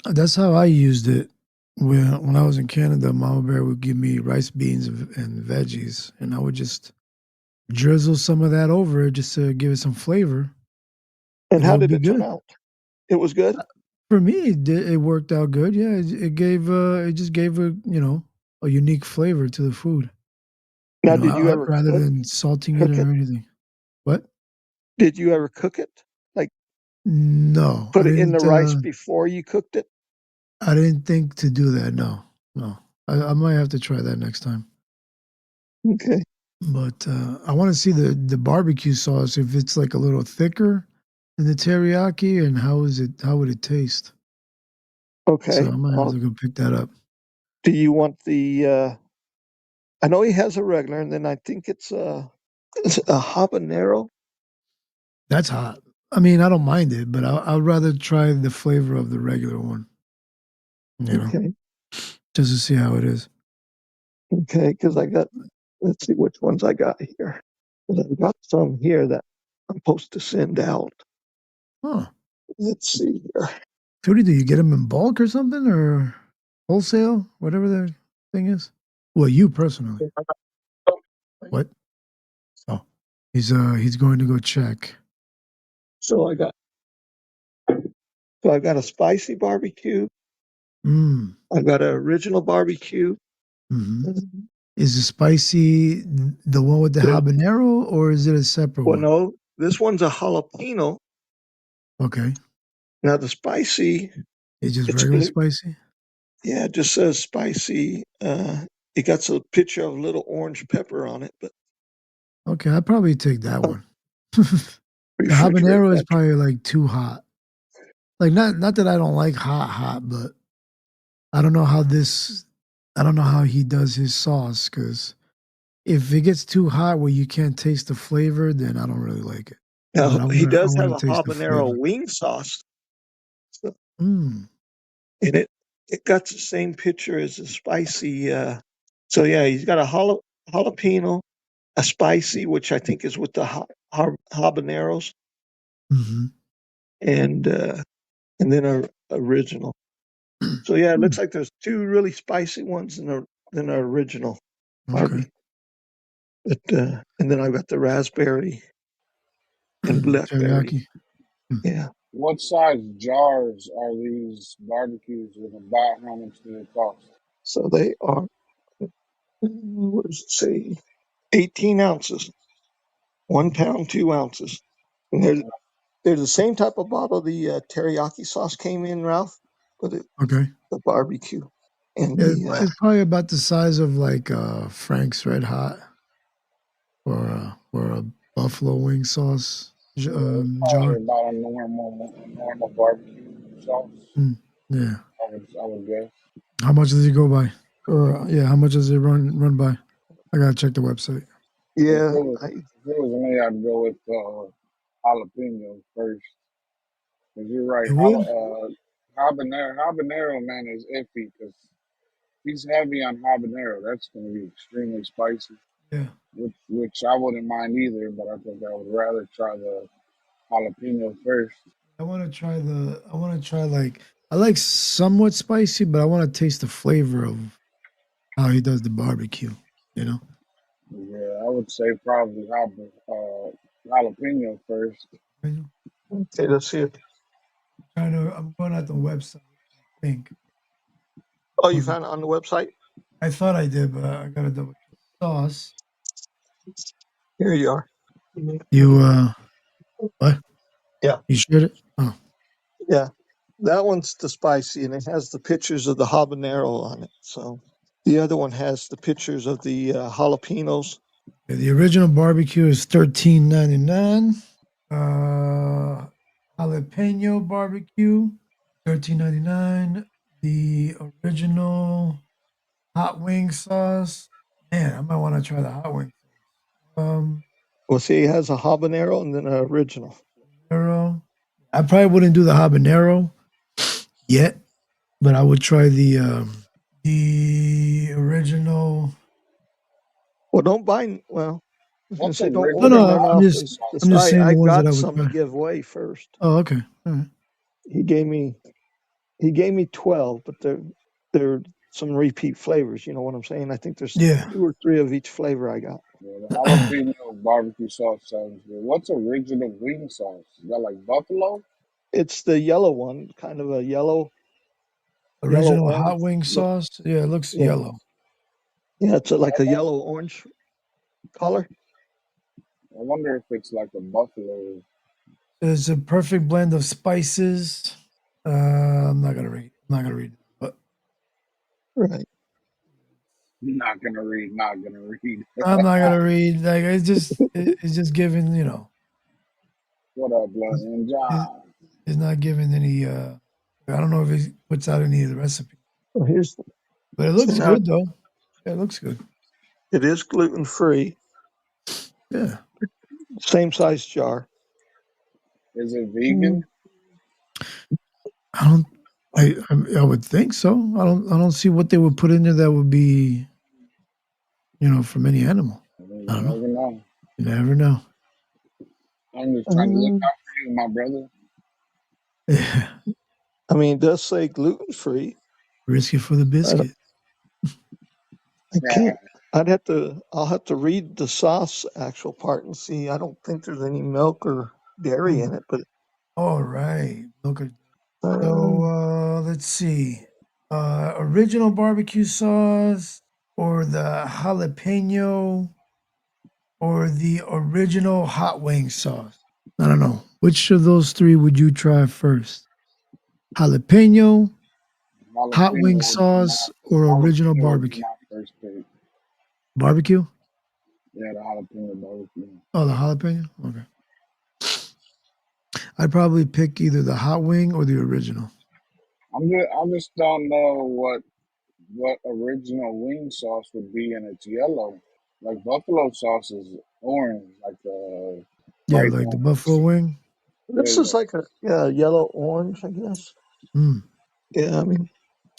That's how I used it when I was in Canada. Mama Bear would give me rice, beans, and veggies, and I would just drizzle some of that over it just to give it some flavor, And and it how would did be it turn good. out? It was good. For me, it worked out good. Yeah, it gave it just gave a unique flavor to the food. Now, did you ever Rather than salting it cook it? or anything. What? Did you ever cook it? Like No, I put it in the didn't. rice before you cooked it? I didn't think to do that. No, no. I might have to try that next time. Okay. But I want to see the barbecue sauce if it's like a little thicker than the teriyaki, and how is it? How would it taste? So Okay. I might have to go pick that up. Do you want the? I know he has a regular, and then I think it's a habanero. That's hot. I mean, I don't mind it, but I'd rather try the flavor of the regular one. Okay. Just to see how it is. Okay. Because let's see which ones I got here. Because I've got some here that I'm supposed to send out. Huh. Let's see here. So what do? You get them in bulk or something, or wholesale, whatever the thing is? Well, you personally. What? Oh, he's going to go check. So I've got a spicy barbecue. Mm. I've got an original barbecue. Mm-hmm. Is the spicy the one with the There's, habanero, or is it a separate well, one? no, this one's a jalapeno. Okay. Now the spicy, It's just it's regular spicy? yeah, it just says spicy. It got a picture of a little orange pepper on it, but Okay, I'd probably take that I'll one. The refrigerate habanero is that. probably like too hot. Like not that I don't like hot, but I don't know how he does his sauce, because if it gets too hot where you can't taste the flavor, then I don't really like it. But Now he I does want have to a taste the habanero flavor. wing sauce, so, Mm. and it got the same picture as a spicy. So yeah, he's got a jalapeno, a spicy, which I think is with the hot habaneros, Mm-hmm. and then our original. So yeah, it looks like there's two really spicy ones and then our original Barbie. Okay. But and then I've got the raspberry and blackberry. Teriyaki. Yeah. What size jars are these barbecues with about how much do they cost? So they are. What does it say? 18 ounces, 1 pound, 2 ounces. And they're the same type of bottle the teriyaki sauce came in, Ralph, but Okay. the barbecue and Yeah, the it's probably about the size of like Frank's Red Hot or a buffalo wing sauce Yeah, it's jar. probably about a normal barbecue sauce. Mm, yeah. I would guess. How much does it go by? Or yeah, how much does it run by? I gotta check the website. yeah. If it was me, I'd go with jalapeno first. Cause you're right, You would? habanero man is iffy because he's heavy on habanero. That's going to be extremely spicy, Yeah. which I wouldn't mind either. But I think I would rather try the jalapeno first. I wanna try like I like somewhat spicy, but I wanna taste the flavor of how he does the barbecue, you know? Yeah, I would say probably jalapeno first. Okay, let's see it. I'm going at the website, I think. Oh, you Was it found it on the website? I thought I did, but I gotta double check. Sauce. Here you are. You what? Yeah, You shared it? Oh. yeah. That one's the spicy, and it has the pictures of the habanero on it. So the other one has the pictures of the jalapenos. Yeah, the original barbecue is $13.99. Jalapeno barbecue, $13.99. The original hot wing sauce. Man, I might want to try the hot wing sauce. Well, see, it has a habanero and then an original. Habanero. I probably wouldn't do the habanero yet, but I would try the original. Well, don't buy. Well, I was gonna What's say don't No, order original no, none I'm off just barbecue his. sauce? I'm Cause just saying I the ones that got I would some to try. give away first. Oh, okay. All right. He gave me 12, but they're some repeat flavors. You know what I'm saying? I think there's Yeah. 2 or 3 of each flavor I got. Yeah, the jalapeno barbecue sauce sounds good. What's original wing sauce? Is that like buffalo? It's the yellow one, kind of a yellow Original orange hot wing look. sauce. Yeah, it looks Yeah, yellow. yeah. It's like a Yellow? yellow orange color. I wonder if it's like a buffalo. It's a perfect blend of spices. I'm not gonna read. I'm not gonna read. But Right. Not gonna read, not gonna read. I'm not gonna read. Like it's just giving. What up, Blood It's, and it's John? it's not giving any. I don't know if he puts out any of the recipe, Well, here's but it so looks now good though. Yeah, it looks good. it is gluten free. Yeah. Same size jar. Is it Mm, vegan? I don't. I would think so. I don't see what they would put in there that would be from any animal. I You don't know. never know. You never know. I'm just trying to look Um, out for you, my brother. Yeah. I mean, it does say gluten free. Risk it for the biscuit. I Yeah, can't. I'll have to read the sauce actual part and see. I don't think there's any milk or dairy Hmm. in it, but All right. Look at so. um, Let's see. Original barbecue sauce, or the jalapeno, or the original hot wing sauce. I don't know. Which of those three would you try first? Jalapeno, hot jalapeno wing would be sauce, or original jalapeno would be barbecue? my first pick. Barbecue? Yeah, the jalapeno barbecue. Oh, the jalapeno? Okay. I'd probably pick either the hot wing or the original. I just don't know what original wing sauce would be, and it's yellow. Like buffalo sauce is orange, like Yeah, bright like the buffalo orange. wing. this Yeah, is like a yellow orange, I guess. Mm. Yeah, I mean,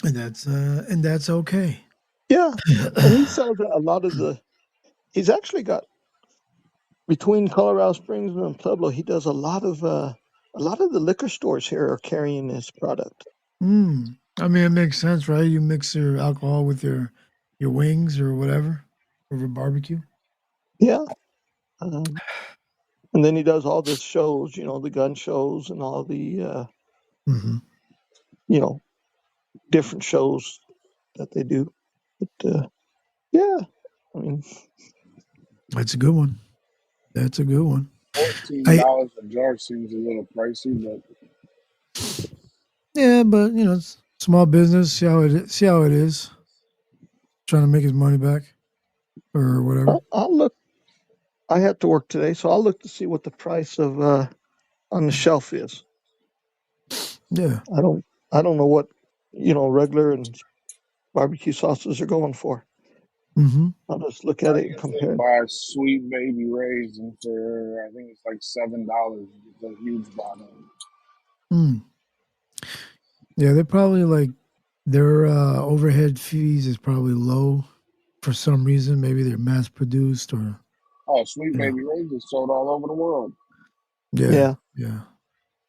And that's okay. yeah, and he sells a lot of the. He's actually got between Colorado Springs and Pueblo, he does a lot of the liquor stores here are carrying this product. I mean, it makes sense, right? You mix your alcohol with your wings or whatever over barbecue. Yeah. And then he does all the shows, the gun shows and all the, different shows that they do. But, yeah, I mean, that's a good one. That's a good one. $14 a jar seems a little pricey, but yeah, but it's small business. See how it is. Trying to make his money back or whatever. I'll look. I have to work today, so I'll look to see what the price of on the shelf is. Yeah. I don't know what regular and barbecue sauces are going for. I'll just look at I it and guess compare. they buy Sweet Baby Raisin for I think it's like $7. It's a huge bottle. Yeah, they're probably like their overhead fees is probably low for some reason. Maybe they're mass produced or. Oh, Sweet Baby Raisin sold all over the world. Yeah.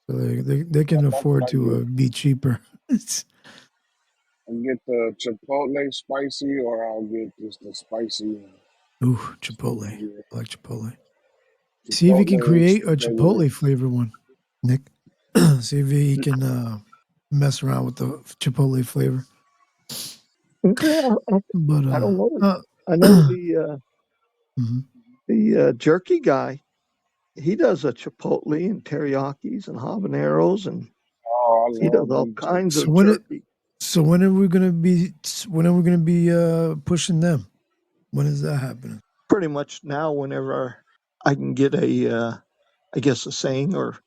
So they can That's what afford I to get. be cheaper. I get the Chipotle spicy, or I'll get just the spicy. Ooh, Chipotle. I like Chipotle. See if you can Chipotle, create a Sweet Baby Raisin. Chipotle flavor one, Nick. See if he can mess around with the Chipotle flavor. Yeah, But I don't know. I know the jerky guy. He does a chipotle and teriyakis and habaneros, and Oh, I he does love all them too. kinds of jerky. when are we gonna be pushing them? When is that happening? Pretty much now, whenever I can get a, I guess a saying or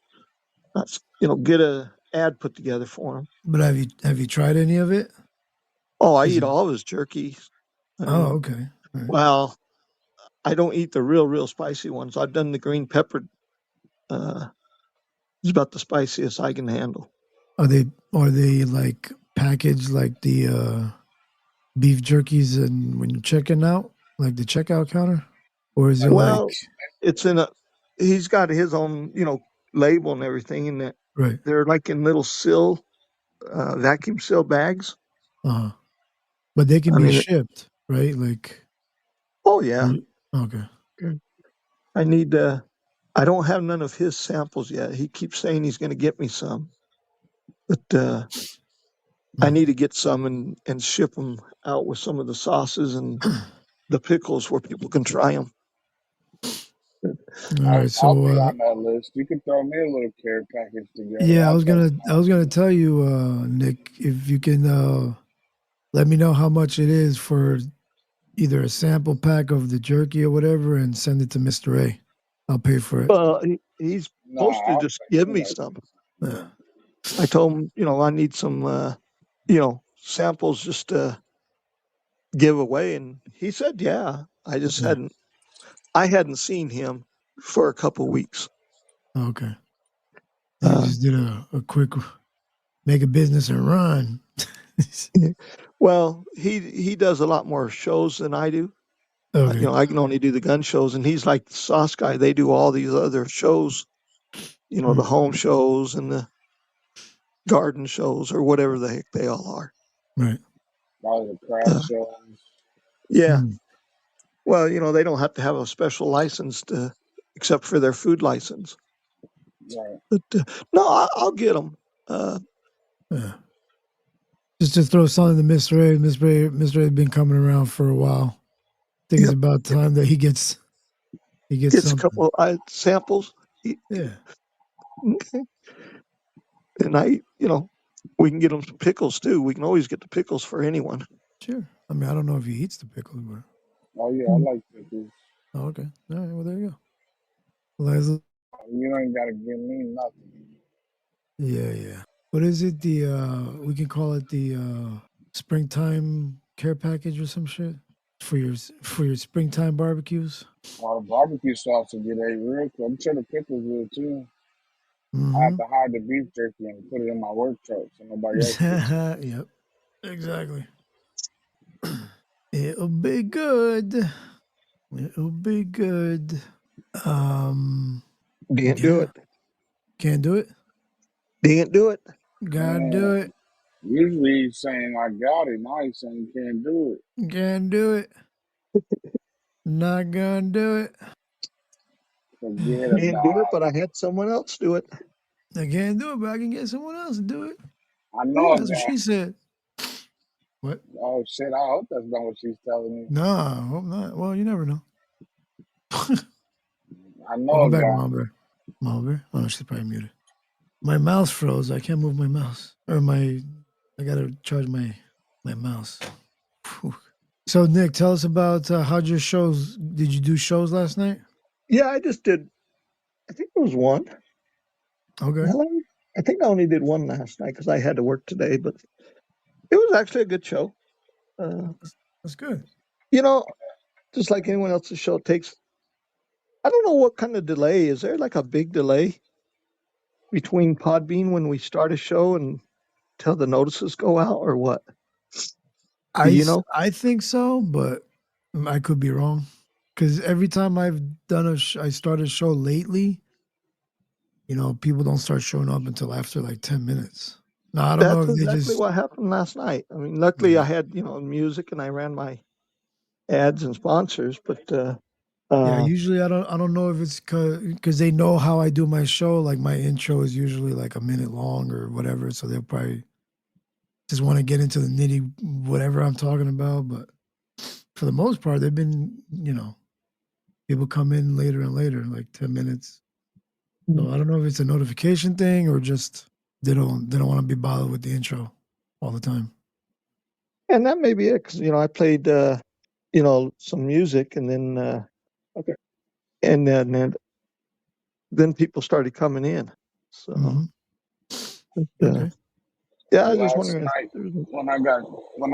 not, get a ad put together for him. But have you tried any of it? Oh, I eat all of his jerky. I mean, okay. Right. well, I don't eat the real spicy ones. I've done the green pepper. It's about the spiciest I can handle. Are they like packaged like the beef jerkies and when you're checking out, like the checkout counter? Or is it Well, like it's he's got his own, label and everything, and right? they're like in little vacuum seal bags. But they can I be mean, shipped, right? Like oh yeah. okay. I need I don't have none of his samples yet. He keeps saying he's going to get me some, but I need to get some and ship them out with some of the sauces and the pickles where people can try them. All right, I'll so be on that list. You can throw me a little care package together. yeah, I'll try I was gonna tell you, Nick, if you can let me know how much it is for either a sample pack of the jerky or whatever, and send it to Mr. A. I'll pay for it. He's supposed to just give me some. I told him, I need some, samples just to give away, and he said, yeah. I just hadn't seen him for a couple weeks. Okay. You just did a quick make a business and run. Well, he does a lot more shows than I do. Okay. I can only do the gun shows, and he's like the sauce guy. They do all these other shows, the home shows and the garden shows or whatever the heck they all are. Right. All the craft shows. Yeah. Well, they don't have to have a special license except for their food license. Right. But no, I'll get them. Yeah. Just to throw something to Mr. A. Mr. A has been coming around for a while. I think it's about time that he gets a couple samples. Yeah. Okay. And we can get them some pickles too. We can always get the pickles for anyone. Sure. I mean, I don't know if he eats the pickles, but. Oh yeah, I like pickles. Oh, okay. All right. Well, there you go. Well, you ain't gotta give me nothing. Yeah. What is it? We can call it the springtime care package or some shit for your springtime barbecues. Well, the barbecue sauce will get a real quick. I'm sure the pickles will too. I have to hide the beef jerky and put it in my work truck so nobody else gets it. Yep. Exactly. It'll be good. It'll be good. Didn't do it. Can't do it. Didn't do it. Gotta do it. Usually he's saying I got it. Now he's saying he can't do it. Can't do it. Not gonna do it. Forget Didn't do it, about but I had someone else do it. I can't do it, but I can get someone else to do it. it. I Yeah, know a that's what guy. she said. What? Oh shit! I hope that's not what she's telling me. No, I hope not. Well, you never know. I know Welcome a back, guy. Mama Bear. Oh, no, she's probably muted. My mouse froze. I can't move my mouse. I gotta charge my mouse. Whew. So, Nick, tell us about how'd your shows. Did you do shows last night? Yeah, I just did. I think it was one. Okay. I think I only did one last night because I had to work today, but it was actually a good show. That's good. You know, just like anyone else's show, it takes. I don't know what kind of delay. Is there like a big delay between Podbean when we start a show and till the notices go out, or what? Do you know? I think so, but I could be wrong. Because every time I've done I started a show lately, people don't start showing up until after like 10 minutes. Now, I don't know That's if they exactly just, what happened last night. I mean, luckily I had music and I ran my ads and sponsors, but yeah, usually I don't know if it's because they know how I do my show. Like my intro is usually like a minute long or whatever. So they'll probably just want to get into the nitty, whatever I'm talking about. But for the most part, they've been, people come in later and later, like 10 minutes. So I don't know if it's a notification thing or just they don't want to be bothered with the intro all the time. and that may be it because I played some music and then and then people started coming in. So Okay. yeah, I was just Last wondering if night there's when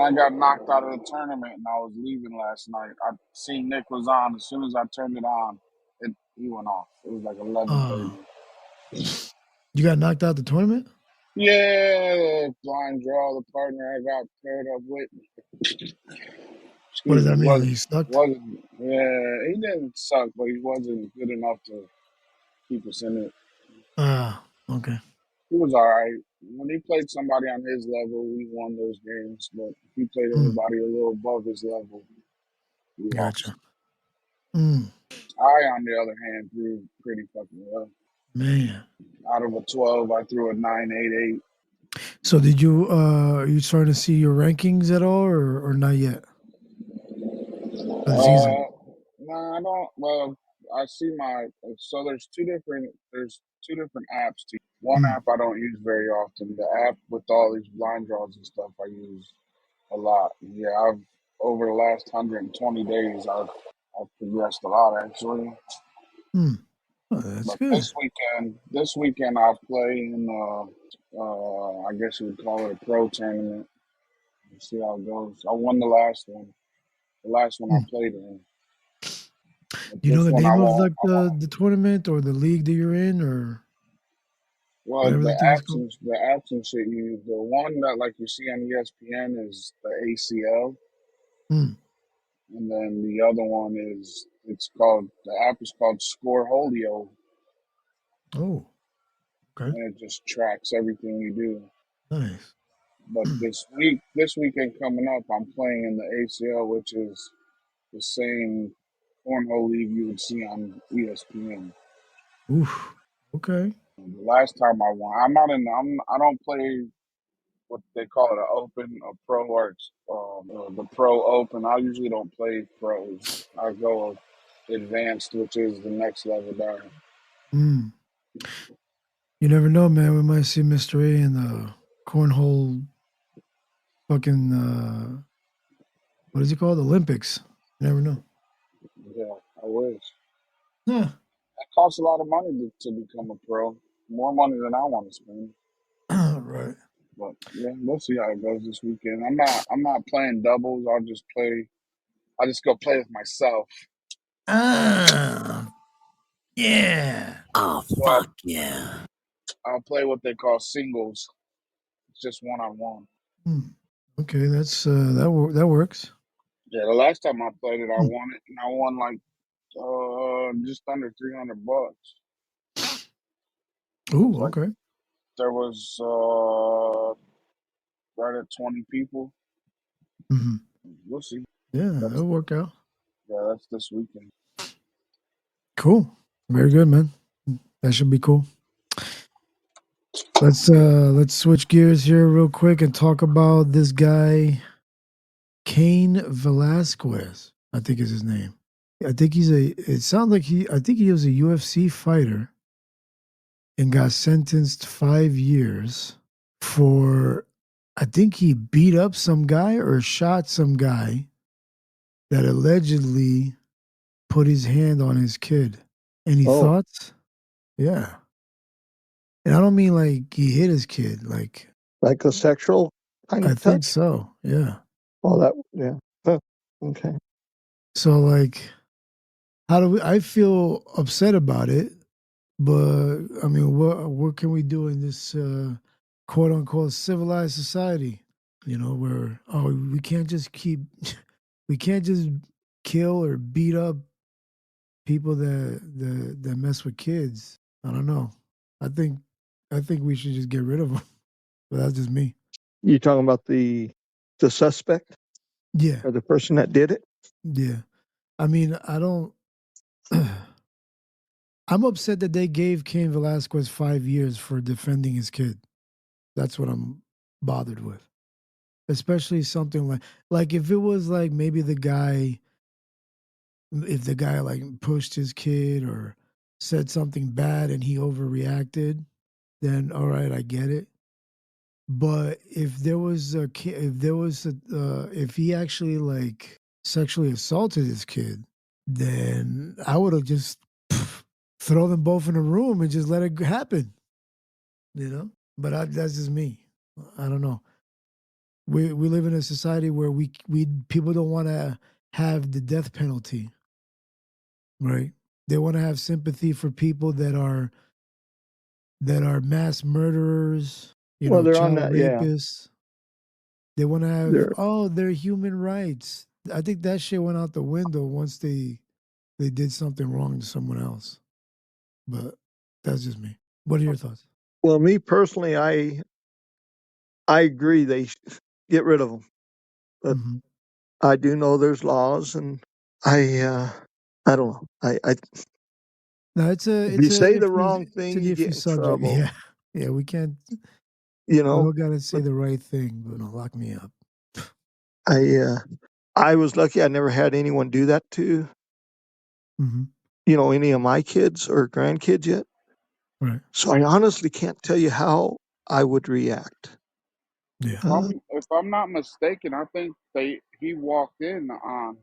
I got knocked out of the tournament and I was leaving last night, I seen Nick was on. As soon as I turned it on, he went off. It was like 11:30. You got knocked out the tournament? Yeah, blind draw. The partner I got paired up with. What does Excuse that me. mean? He sucked? Wasn't. Yeah, he didn't suck, but he wasn't good enough to keep us in it. Okay. He was all right. When he played somebody on his level, we won those games. But if he played anybody a little above his level, we lost. Gotcha. Mm. I, on the other hand, threw pretty fucking well. Man. Out of a 12, I threw a 9.88. So did you are you starting to see your rankings at all or not yet? For the season? No, I don't. Well, I see so there's two different apps to use. One app I don't use very often. The app with all these blind draws and stuff I use a lot. Yeah, I've over the last 120 days I've progressed a lot actually. Oh, that's But good. this weekend I'll play in I guess you would call it a pro tournament. We'll see how it goes. I won the last one. The last one I played in. But Do you know this the one I name of won't. like the tournament or the league that you're in or Well, whatever the thing is called? the apps and shit. The one that like you see on ESPN is the ACL, Hmm. and then the other one is the app is called Score Holio, Oh, okay. and it just tracks everything you do. Nice. But this weekend coming up, I'm playing in the ACL, which is the same cornhole league you would see on ESPN. Oof. Okay. The last time I won, I'm not in. I don't play what they call it an open, a pro, or the pro open. I usually don't play pros. I go advanced, which is the next level down. Mm. You never know, man. We might see Mr. A in the cornhole fucking what is he called? Olympics. You never know. Yeah, I wish. Yeah. It costs a lot of money to become a pro. More money than I want to spend. Right. But yeah, we'll see how it goes this weekend. I'm not playing doubles. I'll just go play with myself. Yeah. Oh, So fuck yeah. I'll play what they call singles. It's just one on one. Okay, that's that works. Yeah, the last time I played it, I won it, and I won like just under $300. It was Ooh, like okay. there was right at 20 people. Hmm. We'll see. Yeah, That's that'll work out. that's this weekend. Cool. Very good, man. That should be cool. Let's switch gears here real quick and talk about this guy, Cain Velasquez, I think is his name. I think it sounds like I think he was a UFC fighter and got sentenced 5 years for, I think he beat up some guy or shot some guy that allegedly put his hand on his kid. Any thoughts? Yeah. And I don't mean like he hit his kid, like a sexual kind I of think touch. so. Yeah. Oh, yeah. Huh. Okay. So like I feel upset about it, but I mean what can we do in this quote unquote civilized society? You know, where we can't just keep we can't just kill or beat up people that mess with kids. I don't know. I think I think we should just get rid of them. But that's just me. You talking about the suspect Yeah. or the person that did it? Yeah. I mean, I don't I'm upset that they gave Cain Velasquez 5 years for defending his kid. That's what I'm bothered with. Especially something like if it was like maybe if the guy like pushed his kid or said something bad and he overreacted, then all right, I get it. But if there was if he actually like sexually assaulted his kid, then I would have just throw them both in a room and just let it happen, you know. But that's just me. I don't know. We live in a society where we people don't want to have the death penalty, right? They want to have sympathy for people that are mass murderers, you Well, know, they're on child that. Yeah, rapists. They want to have they're. their human rights. I think that shit went out the window once they did something wrong to someone else. But that's just me. What are your thoughts? Well, me personally, I agree they get rid of them, but Mm-hmm. I do know there's laws, and I don't know. I No, it's a if you it's a say the iffy wrong it's thing, an you iffy get in subject. trouble. Yeah, yeah. You We know. all gotta say But the right thing, but don't lock me up. I was lucky. I never had anyone do that to Mm-hmm. any of my kids or grandkids yet. Right. So I honestly can't tell you how I would react. Yeah. If I'm not mistaken, I think he walked in on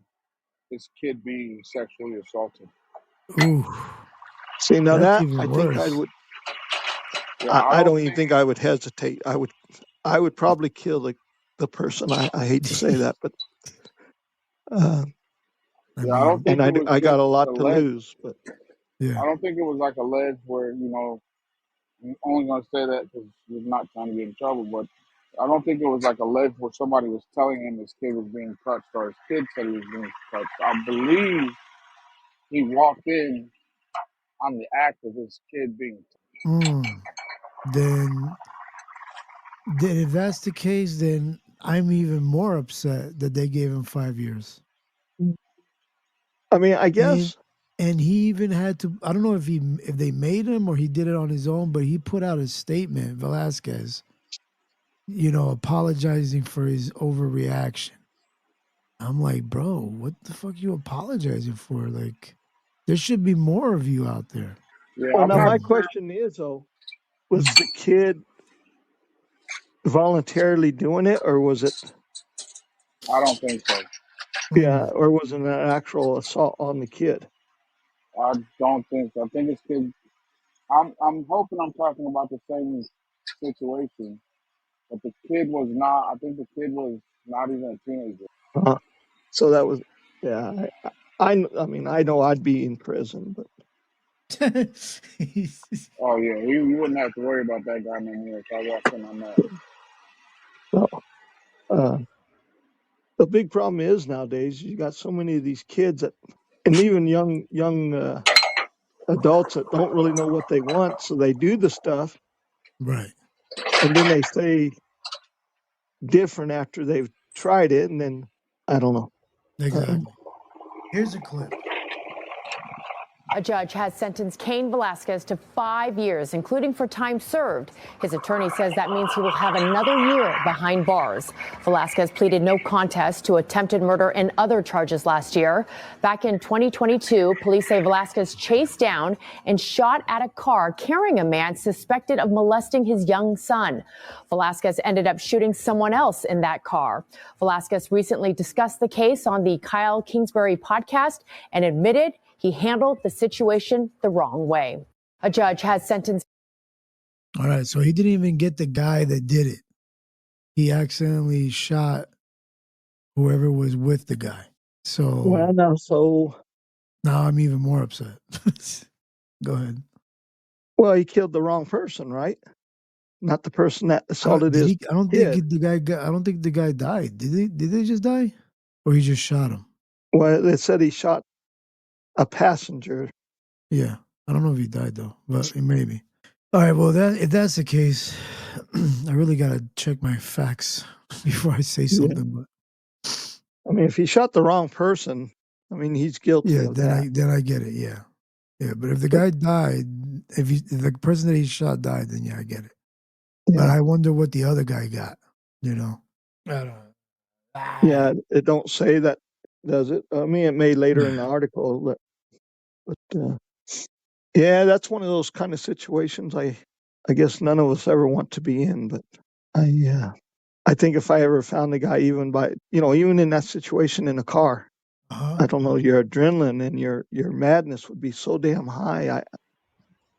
his kid being sexually assaulted. Ooh, See, now that's that even I think I worse. would. Yeah, I I don't don't even think. think I would hesitate. I would probably kill the person. I hate to say that, but uh, I Yeah, I don't mean, think and it was I got just a lot to alleged. lose. But yeah. I don't think it was like alleged where I'm only gonna say that because he's not trying to get in trouble, but I don't think it was like alleged where somebody was telling him his kid was being touched or his kid said he was being touched. I believe he walked in on the act of his kid being touched. Mm. Then then if that's the case, then I'm even more upset that they gave him 5 years. I mean, I And guess. and he even had to. I don't know if they made him or he did it on his own, but he put out a statement, Velasquez, apologizing for his overreaction. I'm like, bro, what the fuck you apologizing for? Like, there should be more of you out there. Yeah, Well, I'm now not my And sure. question is though, was mm, the kid voluntarily doing it, or was it? I don't think so. Yeah, mm, or was it an actual assault on the kid? I don't think so. I think his kid. I'm hoping I'm talking about the same situation, but the kid was not. I think the kid was not even a teenager. Uh, so that was, yeah. I mean, I know I'd be in prison, but Oh yeah, you wouldn't have to worry about that guy no more. If I walked in on that. no. Uh, the big problem is nowadays you got so many of these kids that, and even young adults that don't really know what they want, so they do the stuff, Right. and then they say different after they've tried it, and then I don't know. Exactly. Here's a clip. A judge has sentenced Cain Velasquez to 5 years, including for time served. His attorney says that means he will have another year behind bars. Velasquez pleaded no contest to attempted murder and other charges last year. Back in 2022, police say Velasquez chased down and shot at a car carrying a man suspected of molesting his young son. Velasquez ended up shooting someone else in that car. Velasquez recently discussed the case on the Kyle Kingsbury podcast and admitted he handled the situation the wrong way. A judge has sentenced. All right, so he didn't even get the guy that did it. He accidentally shot whoever was with the guy. So Well, now I'm even more upset. Go ahead. Well, he killed the wrong person, right? Not the person that assaulted his I don't kid. think the guy died. Did they just die, or he just shot him? Well, they said he shot a passenger. Yeah, I don't know if he died though, but maybe. All right, well, if that's the case, I really gotta check my facts before I say something. Yeah. But I mean, if he shot the wrong person, I mean, he's guilty of that. Then I get it. Yeah, but if the guy died, if the person that he shot died, then yeah, I get it. Yeah. But I wonder what the other guy got. You know, I don't know. Yeah, it don't say that, does it? I mean, it may later in the article, but yeah, that's one of those kind of situations I guess none of us ever want to be in. But I think if I ever found the guy, even in that situation in a car, I don't know, your adrenaline and your madness would be so damn high.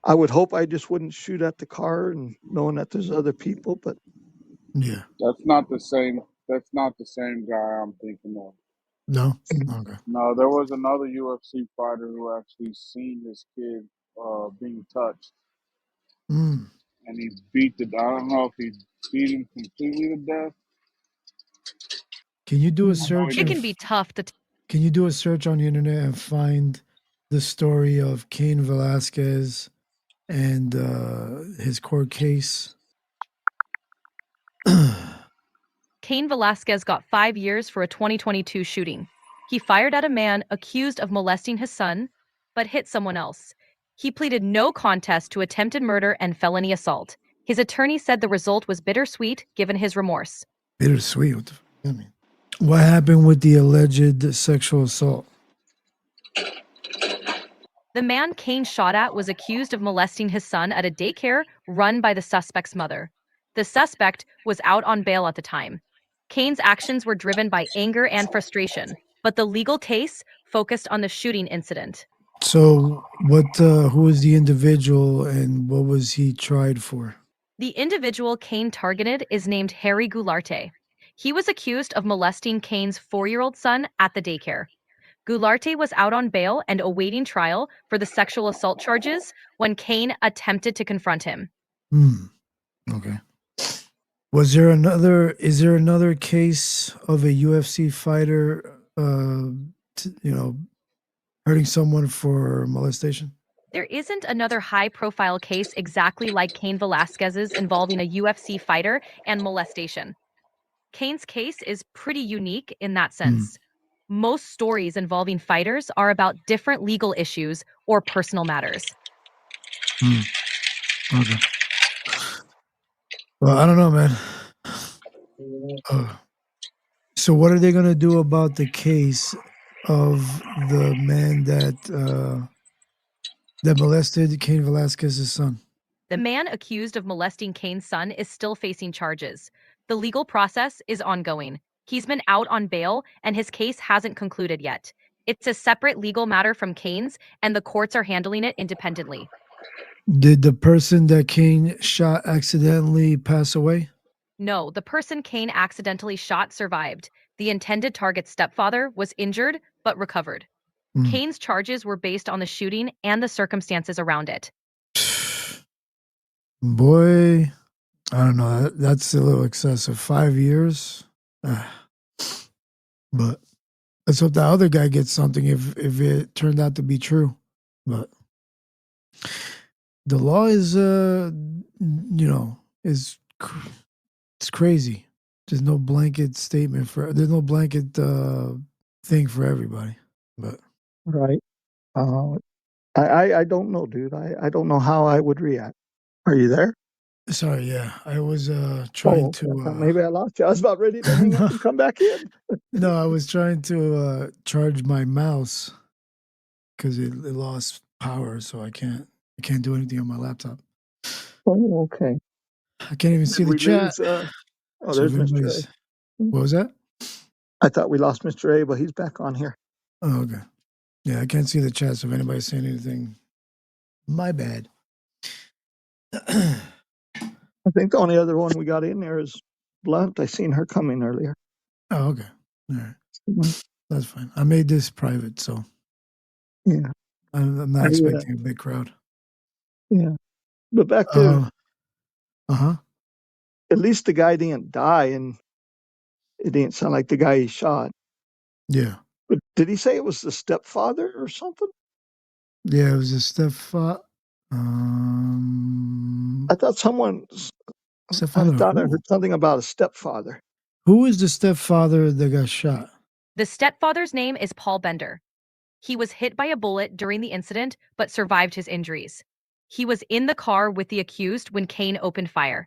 I would hope I just wouldn't shoot at the car and knowing that there's other people, but yeah, That's not the same. That's not the same guy I'm thinking of. no, okay. No, there was another UFC fighter who actually seen his kid being touched, and he beat the. I don't know if he beat him completely to death. Can you do a search? It can be tough to. Can you do a search on the internet and find the story of Cain Velasquez and his court case? Cain Velasquez got 5 years for a 2022 shooting. He fired at a man accused of molesting his son, but hit someone else. He pleaded no contest to attempted murder and felony assault. His attorney said the result was bittersweet given his remorse. Bittersweet? What the fuck does that mean? What happened with the alleged sexual assault? The man Cain shot at was accused of molesting his son at a daycare run by the suspect's mother. The suspect was out on bail at the time. Cain's actions were driven by anger and frustration, but the legal case focused on the shooting incident. So, who was the individual and what was he tried for? The individual Cain targeted is named Harry Goularte. He was accused of molesting Cain's 4-year-old son at the daycare. Goularte was out on bail and awaiting trial for the sexual assault charges when Cain attempted to confront him. Okay. Is there another case of a UFC fighter, hurting someone for molestation? There isn't another high-profile case exactly like Cain Velasquez's involving a UFC fighter and molestation. Cain's case is pretty unique in that sense. Most stories involving fighters are about different legal issues or personal matters. Okay. Well, I don't know, man. So what are they going to do about the case of the man that molested Cain Velasquez's son? The man accused of molesting Cain's son is still facing charges. The legal process is ongoing. He's been out on bail, and his case hasn't concluded yet. It's a separate legal matter from Cain's, and the courts are handling it independently. Did the person that Cain shot accidentally pass away? No, the person Cain accidentally shot survived. The intended target's stepfather was injured, but recovered. Cain's charges were based on the shooting and the circumstances around it. Boy, I don't know. That's a little excessive. 5 years? But let's hope the other guy gets something if it turned out to be true. But The law is, it's crazy. There's no blanket statement there's no blanket thing for everybody. But right. I don't know, dude. I don't know how I would react. Are you there? sorry, yeah, I was trying to. Maybe I lost you. I was about ready to hang up and come back in. No, I was trying to charge my mouse because it lost power, so I can't do anything on my laptop. Oh, okay. I can't even see the chat. Lose, So there's Mr. A. What was that? I thought we lost Mr. A, but he's back on here. Oh, okay. Yeah, I can't see the chat, so if anybody's saying anything, my bad. I think the only other one we got in there is Blunt. I seen her coming earlier. Oh, okay. All right. That's fine. I made this private, so yeah, I'm not expecting a big crowd. Yeah, but back to at least the guy didn't die, and it didn't sound like the guy he shot. Yeah. But did he say it was the stepfather or something? Yeah, it was a stepfather. I thought I heard something about a stepfather. Who is the stepfather that got shot? The stepfather's name is Paul Bender. He was hit by a bullet during the incident, but survived his injuries. He was in the car with the accused when Cain opened fire.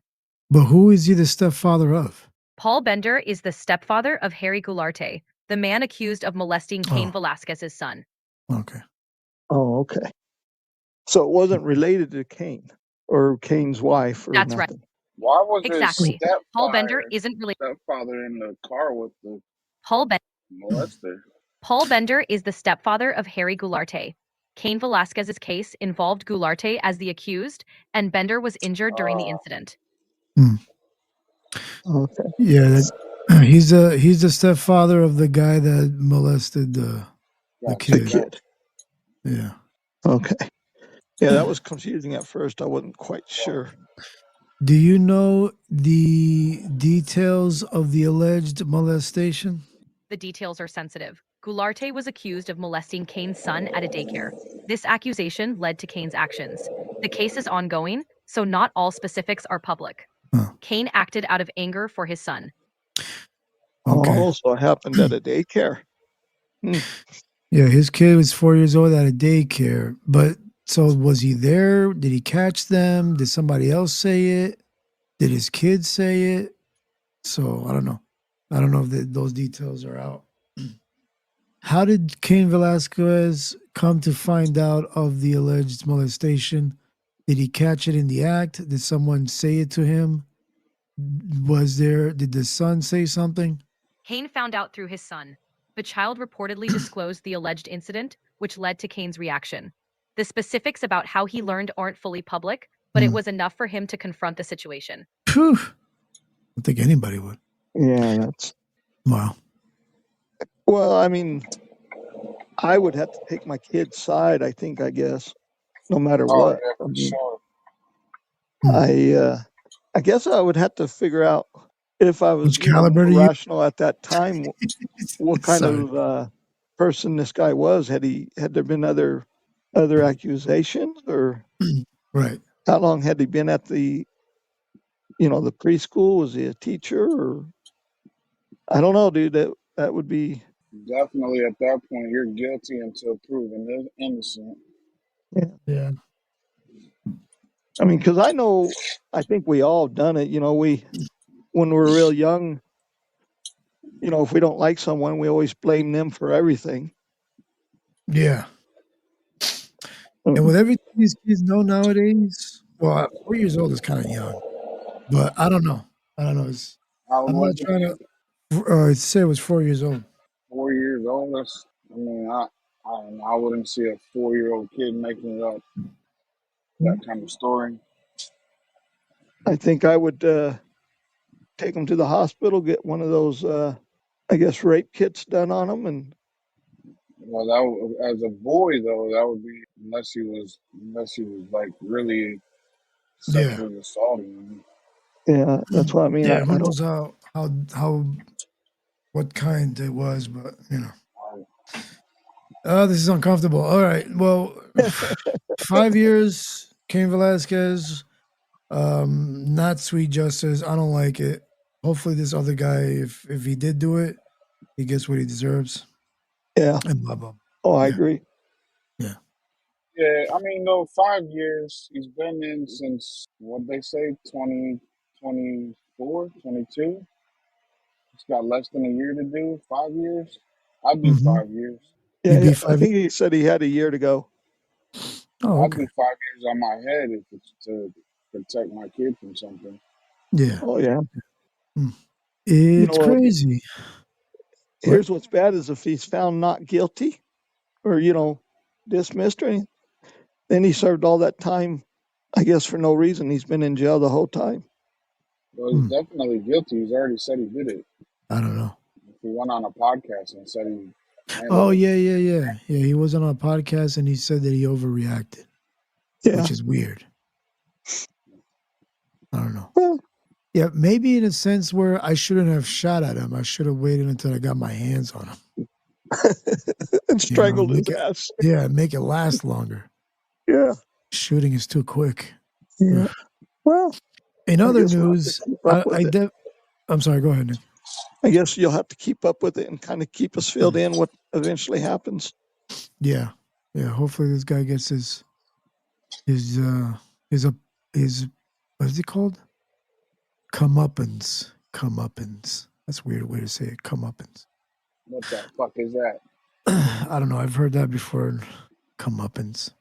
But who is he the stepfather of? Paul Bender is the stepfather of Harry Goularte, the man accused of molesting Cain Velasquez's son. Okay. Oh, okay. So it wasn't related to Cain or Cain's wife or That's nothing. right. Why was Exactly. his Paul Bender isn't really stepfather in the car with the Paul Bender. molester? Paul Bender is the stepfather of Harry Goularte. Cain Velasquez's case involved Goularte as the accused, and Bender was injured during the incident. Okay. Yeah, he's the stepfather of the guy that molested the kid. The kid. Yeah. Okay. Yeah, that was confusing at first. I wasn't quite sure. Do you know the details of the alleged molestation? The details are sensitive. Goularte was accused of molesting Cain's son at a daycare. This accusation led to Cain's actions. The case is ongoing, so not all specifics are public. Cain acted out of anger for his son. Okay. Oh, so it happened at a daycare. Yeah, his kid was 4 years old at a daycare. But so was he there? Did he catch them? Did somebody else say it? Did his kid say it? So I don't know. I don't know if those details are out. How did Cain Velasquez come to find out of the alleged molestation? Did he catch it in the act? Did someone say it to him? Did the son say something? Cain found out through his son. The child reportedly disclosed the alleged incident, which led to Cain's reaction. The specifics about how he learned aren't fully public, but it was enough for him to confront the situation. Phew. I don't think anybody would. Yeah, that's... Wow. Well, I mean, I would have to take my kid's side, I guess, no matter what. Yeah, for sure. I guess I would have to figure out if I was rational at that time, what kind of person this guy was. Had there been other accusations, or right? How long had he been at the preschool? Was he a teacher, or I don't know, dude. That would be definitely at that point you're guilty until proven innocent. Yeah. I mean, because I think we all done it. When we're real young, if we don't like someone, we always blame them for everything. Yeah. And with everything these kids know nowadays, well, 4 years old is kind of young, but I don't know. I'm not trying to say it was 4 years old. 4 years old? I wouldn't see a 4-year-old kid making up that kind of story. I think I would take them to the hospital, get one of those, rape kits done on them, and. Well, as a boy though, that would be unless he was like really sexually assaulting him. Yeah, that's what I mean. Yeah, who knows how what kind it was, but this is uncomfortable. All right, well, 5 years, Cain Velasquez. Not sweet justice. I don't like it. Hopefully, this other guy, if he did do it, he gets what he deserves. Yeah. And blah blah. Oh, I agree. Yeah. Yeah, I mean, no, 5 years. He's been in since, what they say, 2024, 22. He's got less than a year to do. 5 years? I'd do Mm-hmm. 5 years. Yeah, You'd be I think he said he had a year to go. Oh, I'd okay. do 5 years on my head if it's to protect my kid from something. Yeah. Oh, yeah. It's crazy. Here's what's bad is if he's found not guilty or, dismissed or anything, then he served all that time, I guess, for no reason. He's been in jail the whole time. Well, he's definitely guilty. He's already said he did it. I don't know. He went on a podcast and said he handled Oh, it. yeah. Yeah, he was on a podcast and he said that he overreacted, which is weird. I don't know. Well, yeah, maybe in a sense where I shouldn't have shot at him. I should have waited until I got my hands on him. And strangled his ass. Yeah, make it last longer. Yeah. Shooting is too quick. Yeah. Well, in other news, I'm sorry, go ahead, Nick. I guess you'll have to keep up with it and kind of keep us filled in what eventually happens. Yeah. Hopefully this guy gets his what is it called? Comeuppance. That's a weird way to say it. Comeuppance. What the fuck is that? I don't know. I've heard that before. Comeuppance.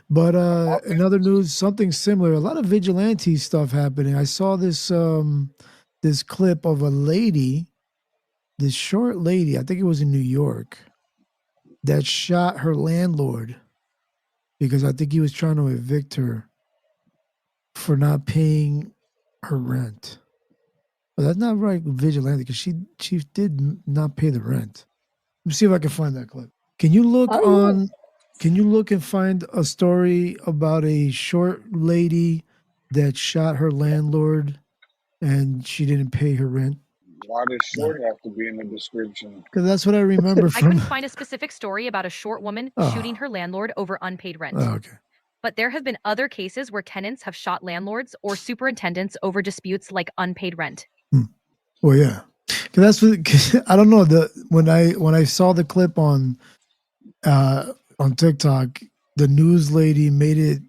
But in other news, something similar. A lot of vigilante stuff happening. I saw this this clip of a lady, this short lady, I think it was in New York, that shot her landlord because I think he was trying to evict her for not paying her rent. But that's not right, vigilante, because she did not pay the rent. Let me see if I can find that clip. Can you look and find a story about a short lady that shot her landlord and she didn't pay her rent? Why does short have to be in the description? Because that's what I remember from. I couldn't find a specific story about a short woman shooting her landlord over unpaid rent. Oh, okay. But there have been other cases where tenants have shot landlords or superintendents over disputes like unpaid rent. Well, yeah, because that's what I don't know. When I saw the clip on TikTok, the news lady made it,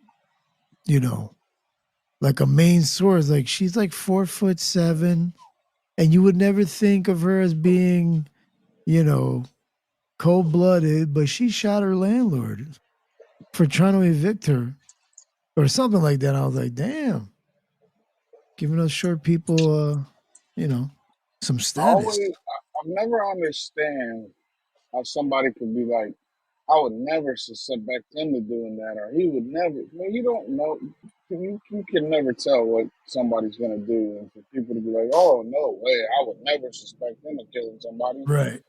like a main source. Like she's like 4'7", and you would never think of her as being, cold-blooded, but she shot her landlord for trying to evict her or something like that. I was like, damn, giving us short people, some status. I never understand how somebody could be like, I would never suspect him to doing that, or he would never. Man, you don't know. You can never tell what somebody's gonna do, and for people to be like, "Oh no way, I would never suspect him of killing somebody." Right.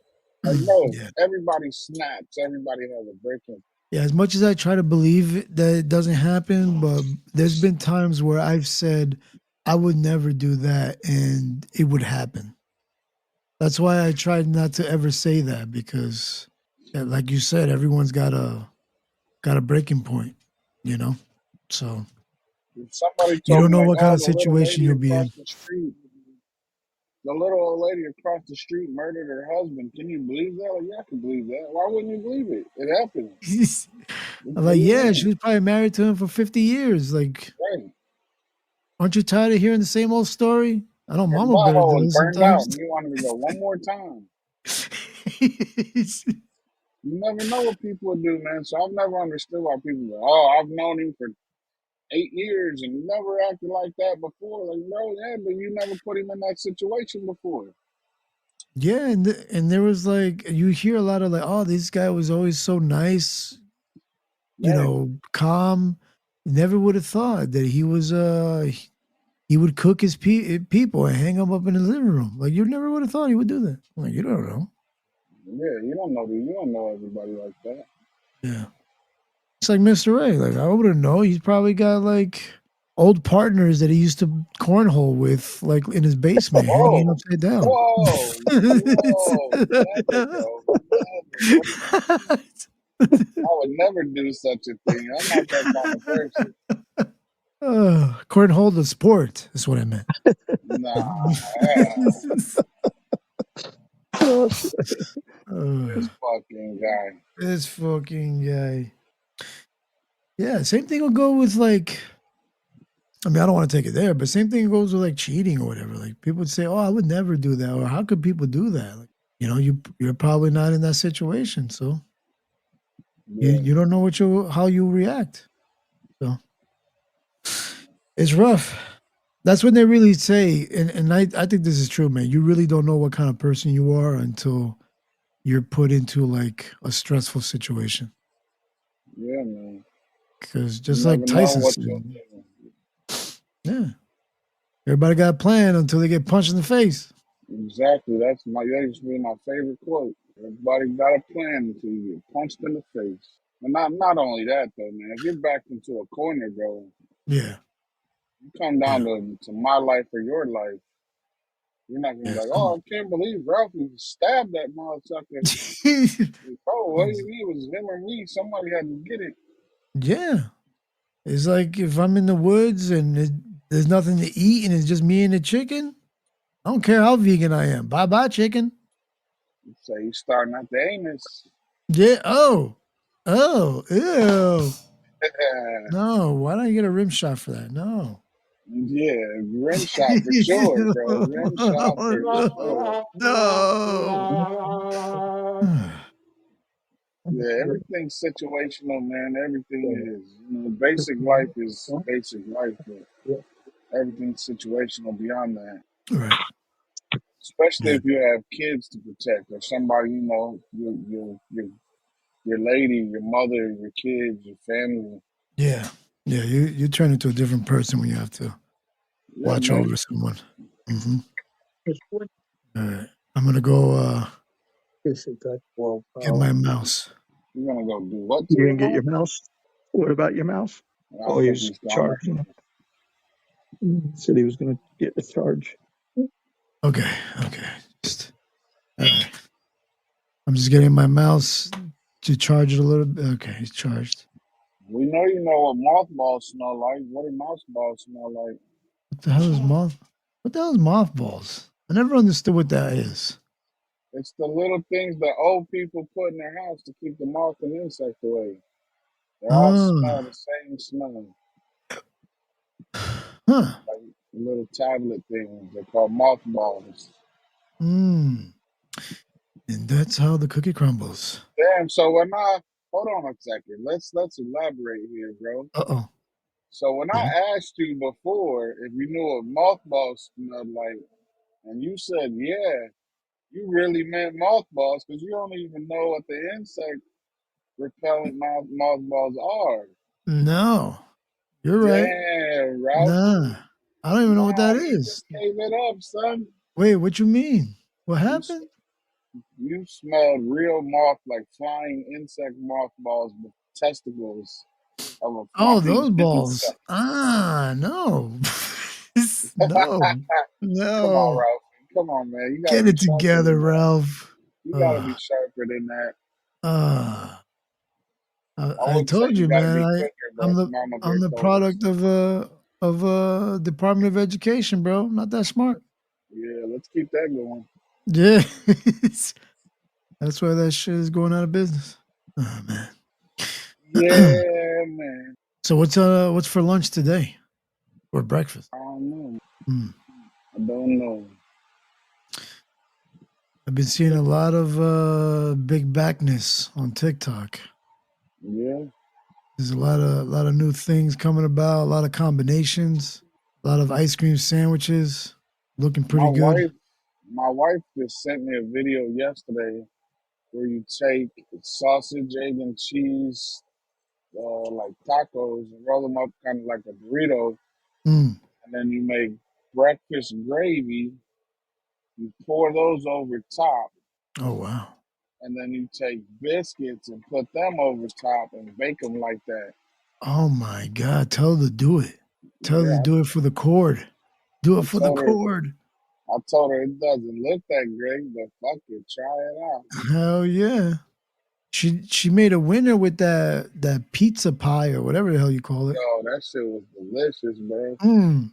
Like no, everybody snaps. Everybody has a breaking. Yeah, as much as I try to believe that it doesn't happen, but there's been times where I've said I would never do that, and it would happen. That's why I tried not to ever say that, because, like you said, everyone's got a breaking point, So If somebody you told don't me know like, what kind "Oh, of the little situation lady you'll be in. across the street, the little old lady across the street murdered her husband," can you believe that? Like, yeah, I can believe that. Why wouldn't you believe it? It happened. I'm like, yeah, she was probably married to him for 50 years. Like, right. Aren't you tired of hearing the same old story? I know Her Mama Bear butthole does was burned out, sometimes. and you wanted to go one more time. You never know what people will do, man. So I've never understood why people go, "Oh, I've known him for 8 years and never acted like that before." Like, bro, yeah, but you never put him in that situation before. Yeah, and there was like, you hear a lot of like, oh, this guy was always so nice, calm. Never would have thought that he was he would cook his people and hang them up in his living room. Like, you never would have thought he would do that. Like, you don't know. Yeah, you don't know everybody like that. Yeah. It's like Mr. Ray. Like, I wouldn't know. He's probably got like old partners that he used to cornhole with, like in his basement, hanging upside down. Whoa, never, bro. Never. would never do such a thing. I'm not that kind of person. Cornhole the sport is what I meant. Nah. This fucking guy. This fucking guy. Yeah, same thing will go with like. I mean, I don't want to take it there, but same thing goes with like cheating or whatever. Like people would say, "Oh, I would never do that," or "How could people do that?" Like, you're probably not in that situation, so you don't know how you react. So it's rough. That's when they really say, and I think this is true, man. You really don't know what kind of person you are until you're put into like a stressful situation. Yeah, man. Because just you like never know Tyson what said, you'll do. yeah, everybody got a plan until they get punched in the face. Exactly. That used to be my favorite quote. Everybody got a plan until you get punched in the face. And not only that though, man. If you're backed into a corner, bro, Yeah, you come down to my life or your life. You're not gonna be like, oh, I can't believe Ralphie stabbed that motherfucker. Bro, what do you mean? It was him or me. Somebody had to get it. Yeah. It's like if I'm in the woods and there's nothing to eat and it's just me and the chicken, I don't care how vegan I am. Bye bye, chicken. So you starting at the anus. Yeah. Oh. Ew. No. Why don't you get a rim shot for that? No. Yeah, rim shot for sure, bro. Rim shot for sure. No. Yeah, everything's situational, man. Everything is, basic life is basic life, but everything's situational beyond that. Right. Especially Yeah. if you have kids to protect or somebody, your lady, your mother, your kids, your family. Yeah. Yeah. You turn into a different person when you have to Yeah, watch man. over someone. Mm-hmm. All right. I'm gonna go get my mouse. You're gonna go do what to You your didn't get your mom? mouse? What about your mouse? I Oh, think he's he's gone. charging. Said he was going to get the charge. Okay. All right. I'm just getting my mouse to charge it a little bit. Okay, it's charged. We know you know what mothballs smell like. What do mothballs smell like? What the hell is mothballs? I never understood what that is. It's the little things that old people put in their house to keep the moth and insect away. They all smell the same smell. Huh. Like little tablet things. They're called mothballs. And that's how the cookie crumbles. Damn, so when I hold on a second. Let's elaborate here, bro. Uh-oh. So when I asked you before if you knew what mothballs smelled like, and you said yeah, you really meant mothballs because you don't even know what the insect repellent mothballs are. No. You're right. Damn, Nah. Ralphie. I don't even know what Nah, that you is. just gave it up, son. Wait, what you mean? What You happened? you smelled real moth, like flying insect mothballs with testicles of a Oh, flying those balls. insect. No. No. Come on, No. Ralphie. Come on, man. You gotta Get be it sharper together, than that. Ralph. You gotta be sharper than that. I I wouldn't say told you you, gotta be man. quicker, but Mama I'm Bear the told us. product of a Department of Education, bro. I'm not that smart. Yeah, let's keep that going. Yeah, that's why that shit is going out of business. Oh man. Yeah, man. So what's for lunch today or breakfast? I don't know. Hmm. I don't know. I've been seeing a lot of big backness on TikTok. Yeah. There's a lot of new things coming about, a lot of combinations, a lot of ice cream sandwiches, looking My pretty good. wife, my wife just sent me a video yesterday where you take sausage, egg, and cheese, like tacos, and roll them up kind of like a burrito, Mm. and then you make breakfast gravy. You pour those over top, Oh wow. and then you take biscuits and put them over top and bake them like that. Oh my God. Tell her to do it. Tell her to Yeah, do it for the cord. Do I it for the told her. cord. I told her it doesn't look that great, but fuck it, try it out. Hell yeah. She made a winner with that pizza pie or whatever the hell you call it. Yo, that shit was delicious, bro. Mm.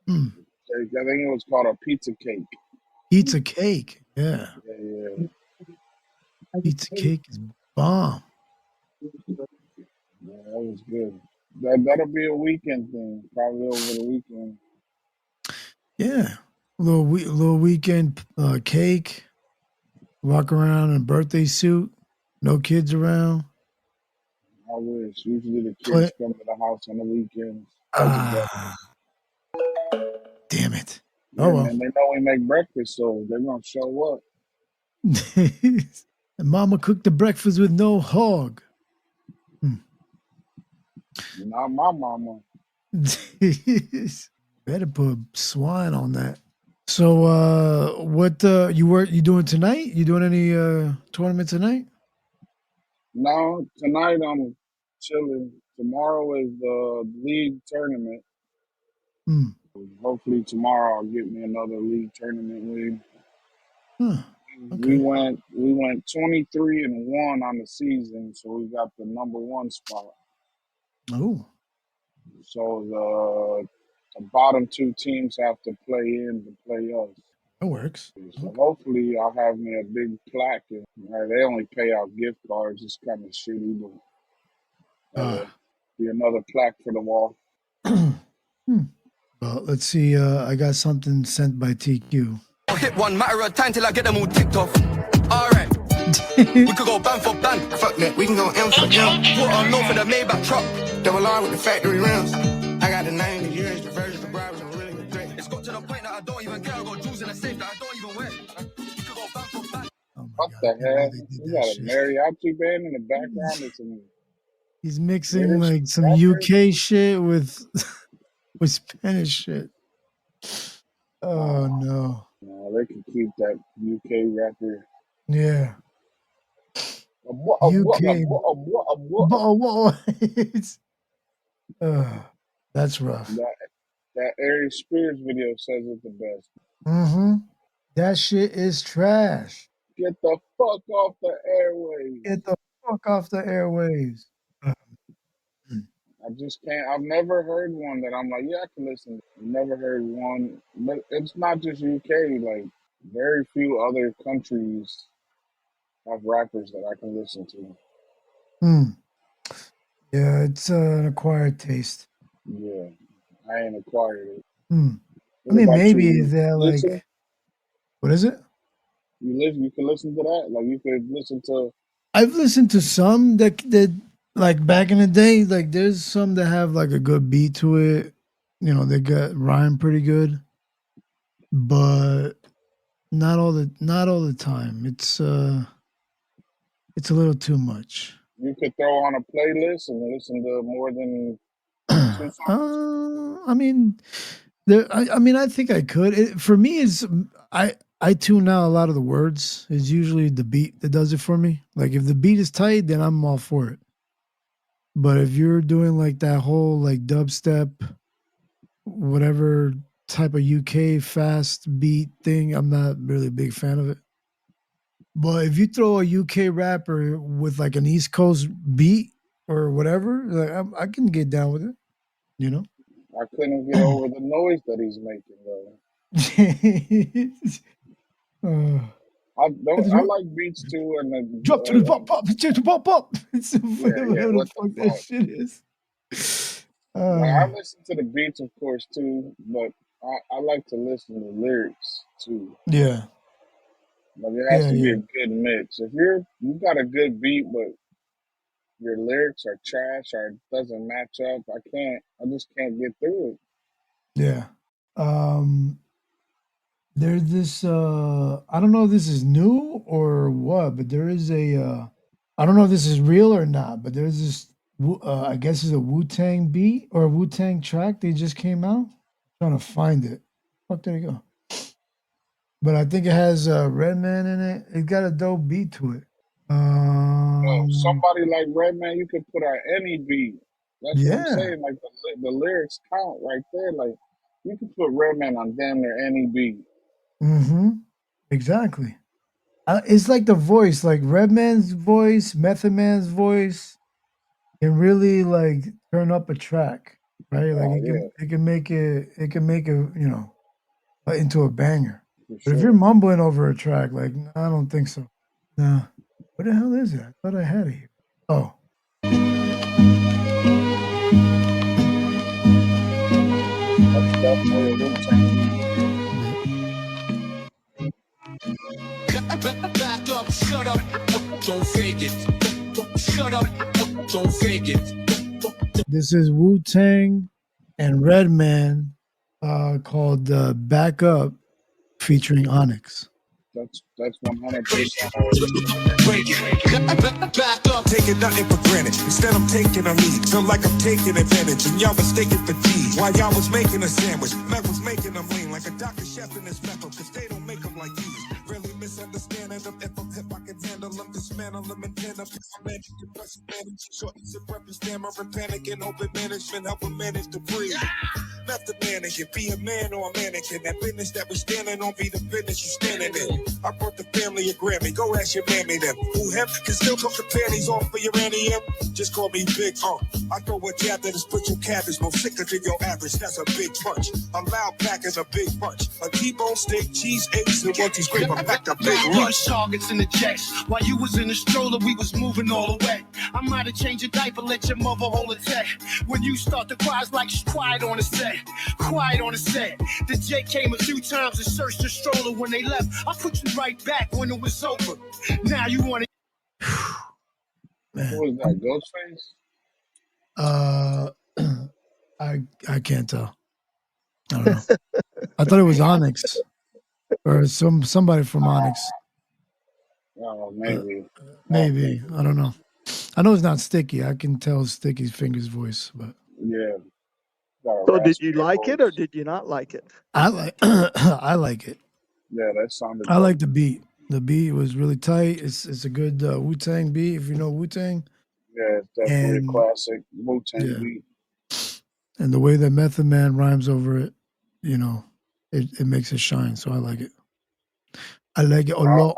I think it was called a pizza cake. Pizza cake, yeah. Yeah. Pizza cake is bomb. Yeah, that was good. That'll be a weekend thing, probably over the weekend. Yeah, little weekend cake. Walk around in a birthday suit. No kids around. I wish. Usually the Play. kids come to the house on the weekends. Damn it. Yeah, Oh well. man, they know we make breakfast, so they're gonna show up. And Mama cooked the breakfast with no hog. Not my mama. Better put swine on that. So what you doing tonight? You doing any tournament tonight? No, tonight I'm chilling. Tomorrow is the league tournament. Hopefully tomorrow I'll get me another league tournament win. Okay. We went 23-1 on the season, so we got the number 1 spot. Oh. So the bottom 2 teams have to play in to play us. That works. So hopefully I'll have me a big plaque. And, they only pay out gift cards. It's kind of shitty, but be another plaque for the wall. Well, let's see. I got something sent by TQ. I'll hit one matter of time till I get them all ticked off. Alright. We could go band for band. Fuck that, we can go M for M. Put on low for the Maybach truck. Double R with the factory rims. I got the 90 years, the version, the bribes, I'm really regret. It's got to the point that I don't even care. I got jewels in the safe that I don't even wear. We could go band for band. What the hell? We got a mariachi band in the background. He's mixing like some UK shit with Spanish shit. Oh no. No, they can keep that UK rapper. Yeah. That's rough. That Ari Spears video says it the best. That shit is trash. Get the fuck off the airwaves. Get the fuck off the airwaves. I just can't. I've never heard one that I'm like, yeah, I can listen. I've never heard one, but it's not just UK. Like very few other countries have rappers that I can listen to. Yeah, it's an acquired taste. Yeah, I ain't acquired it. I mean, maybe they're like, what is it? You can listen to that. Like you could listen to. I've listened to some that like back in the day. Like there's some that have like a good beat to it. You know, they got rhyme pretty good, but not all the time. It's a little too much. You could throw on a playlist and listen to more than 2 songs. I mean, I think I could. For me, is I tune out a lot of the words. It's usually the beat that does it for me. Like if the beat is tight, then I'm all for it. But if you're doing like that whole like dubstep, whatever type of UK fast beat thing, I'm not really a big fan of it. But if you throw a UK rapper with like an East Coast beat or whatever, like I can get down with it. You know? I couldn't get over the noise that he's making though. I like beats too, and drop to the pop pop, to pop pop. It's whatever the fuck that shit is. I listen to the beats, of course, too, but I like to listen to lyrics too. Yeah. Like it has to be a good mix. If you got a good beat, but your lyrics are trash or it doesn't match up, I just can't get through it. Yeah. There's this I don't know if this is new or what, but there is a I don't know if this is real or not, but there's this I guess it's a Wu-Tang beat or a Wu-Tang track they just came out. I'm trying to find it. Fuck, there you go. But I think it has Redman in it. It got a dope beat to it. Somebody like Redman, you could put on any beat. That's what I'm saying. Like the lyrics count right there. Like you can put Redman on damn near any beat. Exactly. It's like the voice, like Redman's voice, Method Man's voice, can really like turn up a track, right? Like Oh yeah, it can make it into a banger. for But if you're sure. mumbling over a track, like I don't think so. Nah. What the hell is it? I thought I had it here. Oh. That's definitely a Wu-Tang beat. Back up, shut up, don't fake it. Shut up, don't fake it. This is Wu-Tang and Redman called Back Up featuring Onyx. That's 100%. Break it. Back up. Taking nothing for granted. Instead, I'm taking a lead. Feel like I'm taking advantage. And y'all mistaken for G's. While y'all was making a sandwich, Mac was making them lean like a doctor chef in his method. Cause they don't make them like these. Really misunderstanding them. If I'm hip, I can handle them. Dismantle them and pin up. If I'm magic, depression, manage. Shortens and weapons, stammer and panic. And open management, help them manage to breathe. Not the mannequin, be a man or a mannequin. That business that we standing on be the business you standing in. I brought the family a Grammy, go ask your mammy them. Who him can still cook the panties off for your Annie M. Just call me Big I throw a jab that is put your cabbage more thicker than your average. That's a big punch. A loud pack is a big punch. A T-bone steak, cheese, eggs, and one scrape. I'm back to big You rush. was targets in the jets. While you was in the stroller, we was moving all the way. I might have changed your diaper, let your mother hold a tech. When you start to cry, it's like quiet on the set. Quiet on the set. The J came a few times and searched the stroller. When they left, I put you right back when it was over. Now you want to. Who is that? Ghostface? I can't tell. I don't know. I thought it was Onyx or somebody from Onyx. Oh, maybe. Maybe. I don't know. I know it's not Sticky. I can tell Sticky's Fingers voice, but Yeah. So did you like it or did you not like it? I like I like it. Yeah, that sounded I dope. like the beat. The beat was really tight. It's a good Wu-Tang beat if you know Wu-Tang. Yeah, it's definitely a classic Wu-Tang beat. And the way that Method Man rhymes over it, it makes it shine. So I like it. I like it a lot.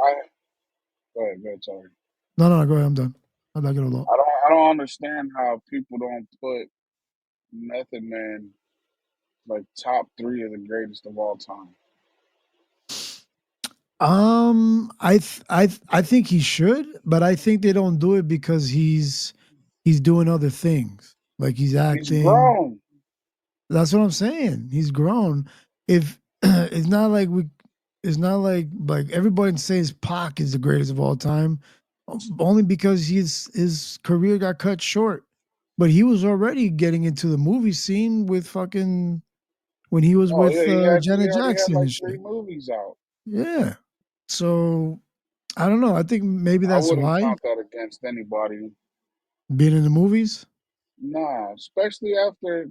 Go ahead, sorry. No, go ahead. I'm done. I like it a lot. I don't understand how people don't put Method Man like top 3 of the greatest of all time. I think he should, but I think they don't do it because he's doing other things. Like he's acting. He's grown. That's what I'm saying. He's grown. If it's not like everybody says Pac is the greatest of all time, only because his career got cut short. But he was already getting into the movie scene with fucking when he was with Janet Jackson. He had like and 3 shit. movies out. Yeah. So I don't know. I think maybe that's I wouldn't why. count that against anybody. Being in the movies? Nah, especially after,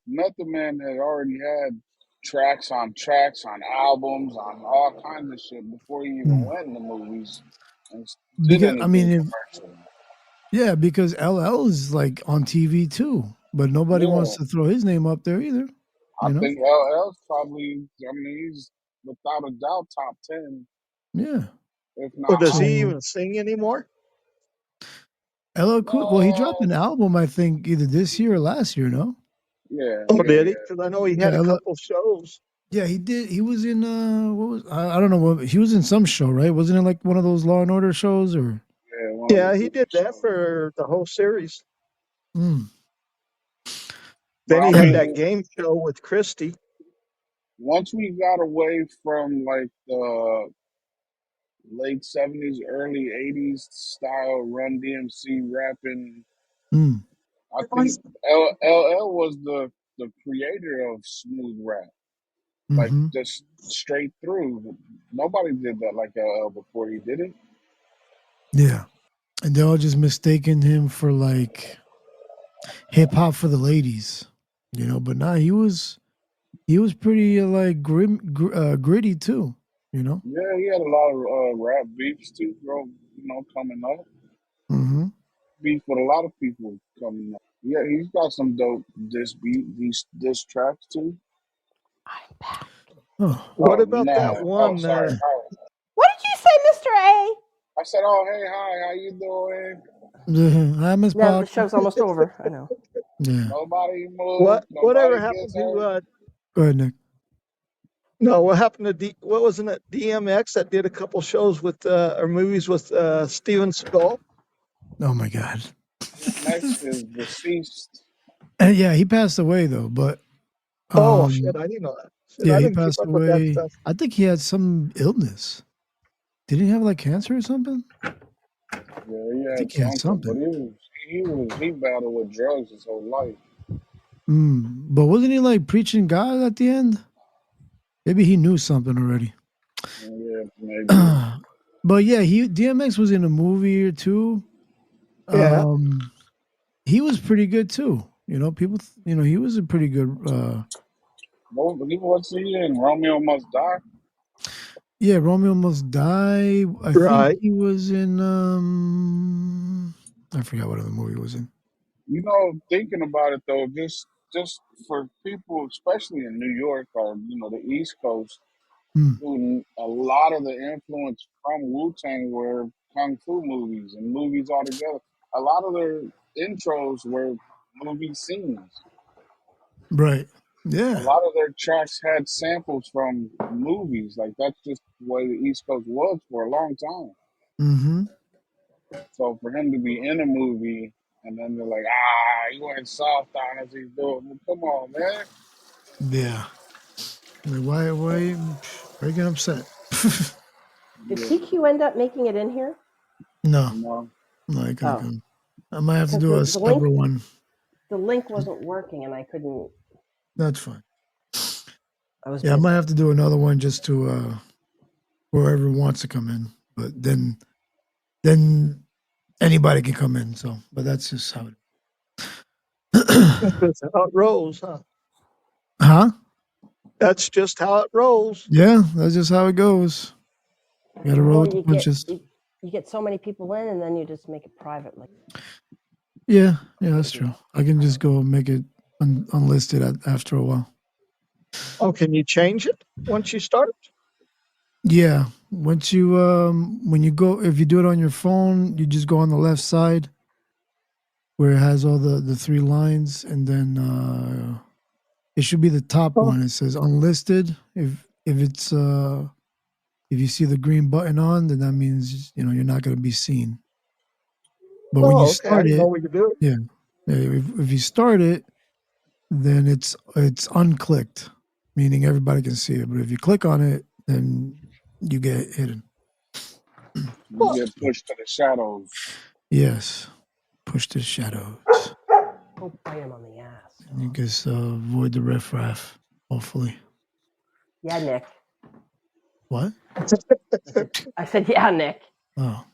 Method Man had already had tracks on albums, on all kinds of shit before he even went in the movies and did Because anything commercial. Yeah, because LL is like on TV too, but nobody wants to throw his name up there either. I think LL's probably, he's without a doubt top 10. Yeah. If Well, not does higher. he even sing anymore? LL Cool. Well, he dropped an album, I think, either this year or last year. No. Yeah. Oh, did he? Because I know he had a couple shows. Yeah, he did. He was in what was I don't know what he was in some show, right? Wasn't it like one of those Law and Order shows or? Yeah, he did that for the whole series. Then he had that game show with Christie. Once we got away from like the late 70s, early 80s style Run DMC rapping, I think LL was the creator of smooth rap. Like just straight through. Nobody did that like LL before he did it. Yeah. And they're all just mistaking him for like hip hop for the ladies, but nah, he was pretty like gritty too, Yeah, he had a lot of rap beefs too, bro, coming up. Beef with a lot of people coming up. Yeah, he's got some dope diss tracks too. What about that one? Sorry. What did you say, Mr. A? I said, "Oh, hey, hi, how you doing?" Hi, Miss No, the Parker. show's almost over. I know. Yeah. Nobody moved. Whatever Nobody happened gets to hurt. Go ahead, Nick. no? What happened to what wasn't it DMX that did a couple shows with or movies with Steven Seagal? Oh my God. DMX is deceased. Yeah, he passed away though, but Oh shit, I didn't know that. Shit, yeah, I he didn't keep passed up with that away. stuff. I think he had some illness. Did he have like cancer or something? Yeah, he I had think he had something, but something. he battled with drugs his whole life. But wasn't he like preaching God at the end? Maybe he knew something already. Yeah, maybe. But yeah, DMX was in a movie or two. Yeah. He was pretty good too. You know, people. He was a pretty good. What's he in? Romeo Must Die. Yeah, Romeo Must Die. I think Right. he was in. I forgot what other movie he was in. Thinking about it though, just for people, especially in New York or the East Coast, who a lot of the influence from Wu Tang were kung fu movies and movies altogether. A lot of their intros were movie scenes. Right. A Yeah. lot of their tracks had samples from movies. Like that's just the way the East Coast was for a long time. Mm-hmm. So for him to be in a movie and then they're like, he went soft on us, he's doing. Well, come on, man. Yeah. Like, why are you getting upset? Did Yeah, TQ end up making it in here? No, no. I couldn't Oh, come. I might have to because do a the link separate one. the link wasn't working and I couldn't. That's fine. I was Yeah, I busy. might have to do another one just to whoever wants to come in. But then anybody can come in. So, but that's just how it. That's just how it rolls, huh? Huh? That's just how it rolls. Yeah, that's just how it goes. You got to roll Or with the punches. you get so many people in and then you just make it private. Like Yeah, that's true. I can just go make it unlisted after a while. Oh, can you change it once you start? Yeah, once you when you go, if you do it on your phone, you just go on the left side where it has all the three lines, and then it should be the top one. It says unlisted. If it's if you see the green button on, then that means you're not going to be seen. But when you Okay. I start didn't know it, we could do it. yeah, if you start it, then it's unclicked, meaning everybody can see it. But if you click on it, then you get hidden. You get pushed to the shadows. Yes, push to the shadows. go bite him on the ass. You just avoid the riffraff, hopefully. Yeah, Nick. What? I said, yeah, Nick. Oh.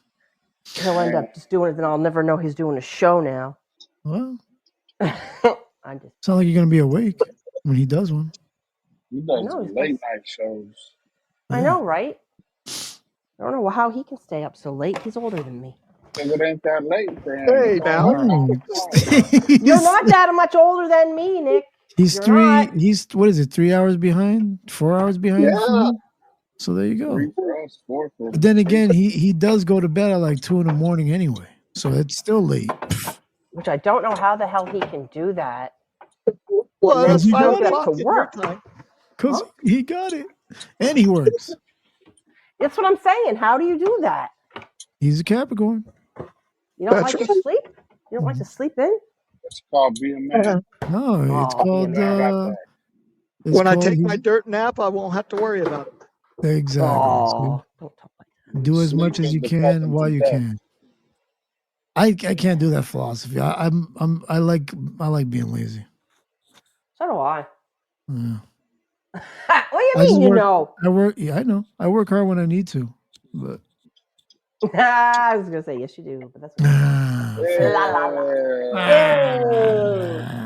He'll end up just doing it, then I'll never know he's doing a show now. Well, I'm just. it's not like you're going to be awake when he does one. He does late night shows. I know, right? I don't know how he can stay up so late. He's older than me. Because it ain't that late for him. Hey, now. You're not that much older than me, Nick. He's You're three. not. He's what is it? 3 hours behind? 4 hours behind? Yeah. So there you go. 3 for us, 4 for. But then again, he does go to bed at like 2 a.m. anyway, so it's still late. Which I don't know how the hell he can do that. Well, And that's then 5 still get o'clock to in your work. time. Because he got it, and he works. That's what I'm saying. How do you do that? He's a Capricorn. You don't like to sleep? You don't like to sleep in? It's called be a man. No, it's called. When I take my dirt nap, I won't have to worry about it. Exactly. Oh, So do as much as you can while you can. I can't do that philosophy. I like being lazy. So do I. Yeah. What do you mean? I work. Yeah, I know. I work hard when I need to, but I was gonna say yes, you do, but that's la la la.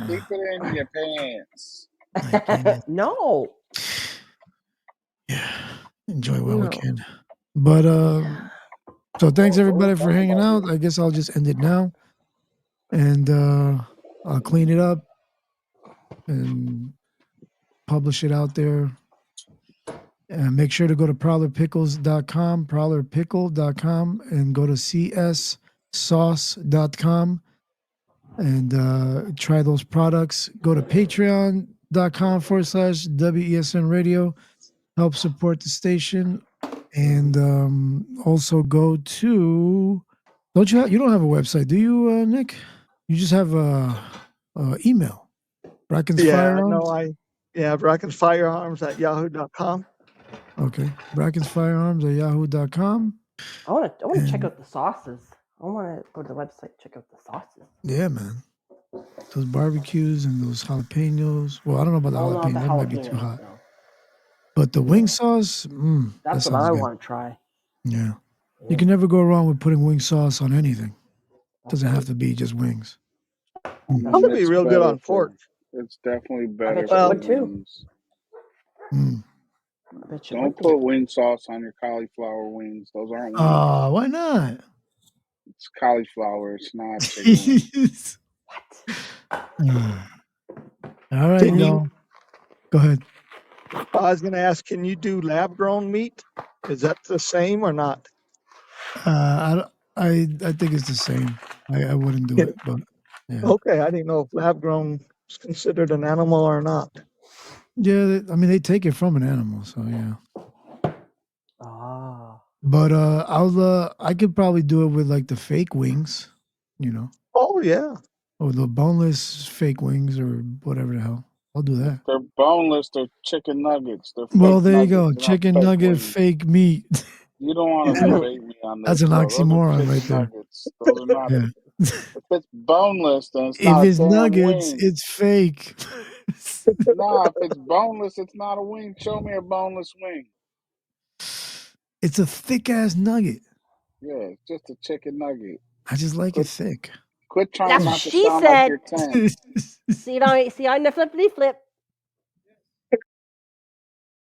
Keep it in your pants. No. Yeah, enjoy while we can. But so thanks everybody for hanging out. I guess I'll just end it now, and I'll clean it up and publish it out there. Make sure to go to prowlerpickles.com, prowlerpickle.com, and go to cssauce.com and try those products. Go to patreon.com/WESN radio. Help support the station. And also go to, you don't have a website, do you, Nick? You just have a email. Bracken's Firearms? Bracken's Firearms at yahoo.com. Okay. Bracken's Firearms at yahoo.com. I want to check out the sauces. I want to go to the website, check out the sauces. Yeah, man. Those barbecues and those jalapenos. Well, I don't know about the jalapenos. That might be too hot. No. But the wing sauce, that's that what I good. want to try. Yeah. You can never go wrong with putting wing sauce on anything. It doesn't have to be just wings. Probably be real good on pork. It's definitely better. I bet you would too. Don't put wing sauce on your cauliflower wings. Those aren't wings. Why not? It's cauliflower. It's not chicken. All right, y'all. Go ahead. I was going to ask, can you do lab-grown meat? Is that the same or not? I think it's the same. I wouldn't do it, but yeah. Okay, I didn't know if lab-grown is considered an animal or not. Yeah, I mean they take it from an animal, so yeah. But I could probably do it with like the fake wings, you know. Oh yeah. Or the boneless fake wings or whatever the hell. I'll do that. They're boneless. They're chicken nuggets. They're fake well, there you go. nuggets, Chicken fake nugget, wings. fake meat. You don't want to debate me on this. That's an bro. oxymoron right there. Nuggets. Those are not. Yeah. If it's boneless, then it's if not it's a damn nuggets, wing. it's fake. Nah, if it's boneless, it's not a wing. Show me a boneless wing. It's a thick ass nugget. Yeah, it's just a chicken nugget. I just like it thick. Quit trying That's not what to she sound said. like you're 10. See on the flippity flip.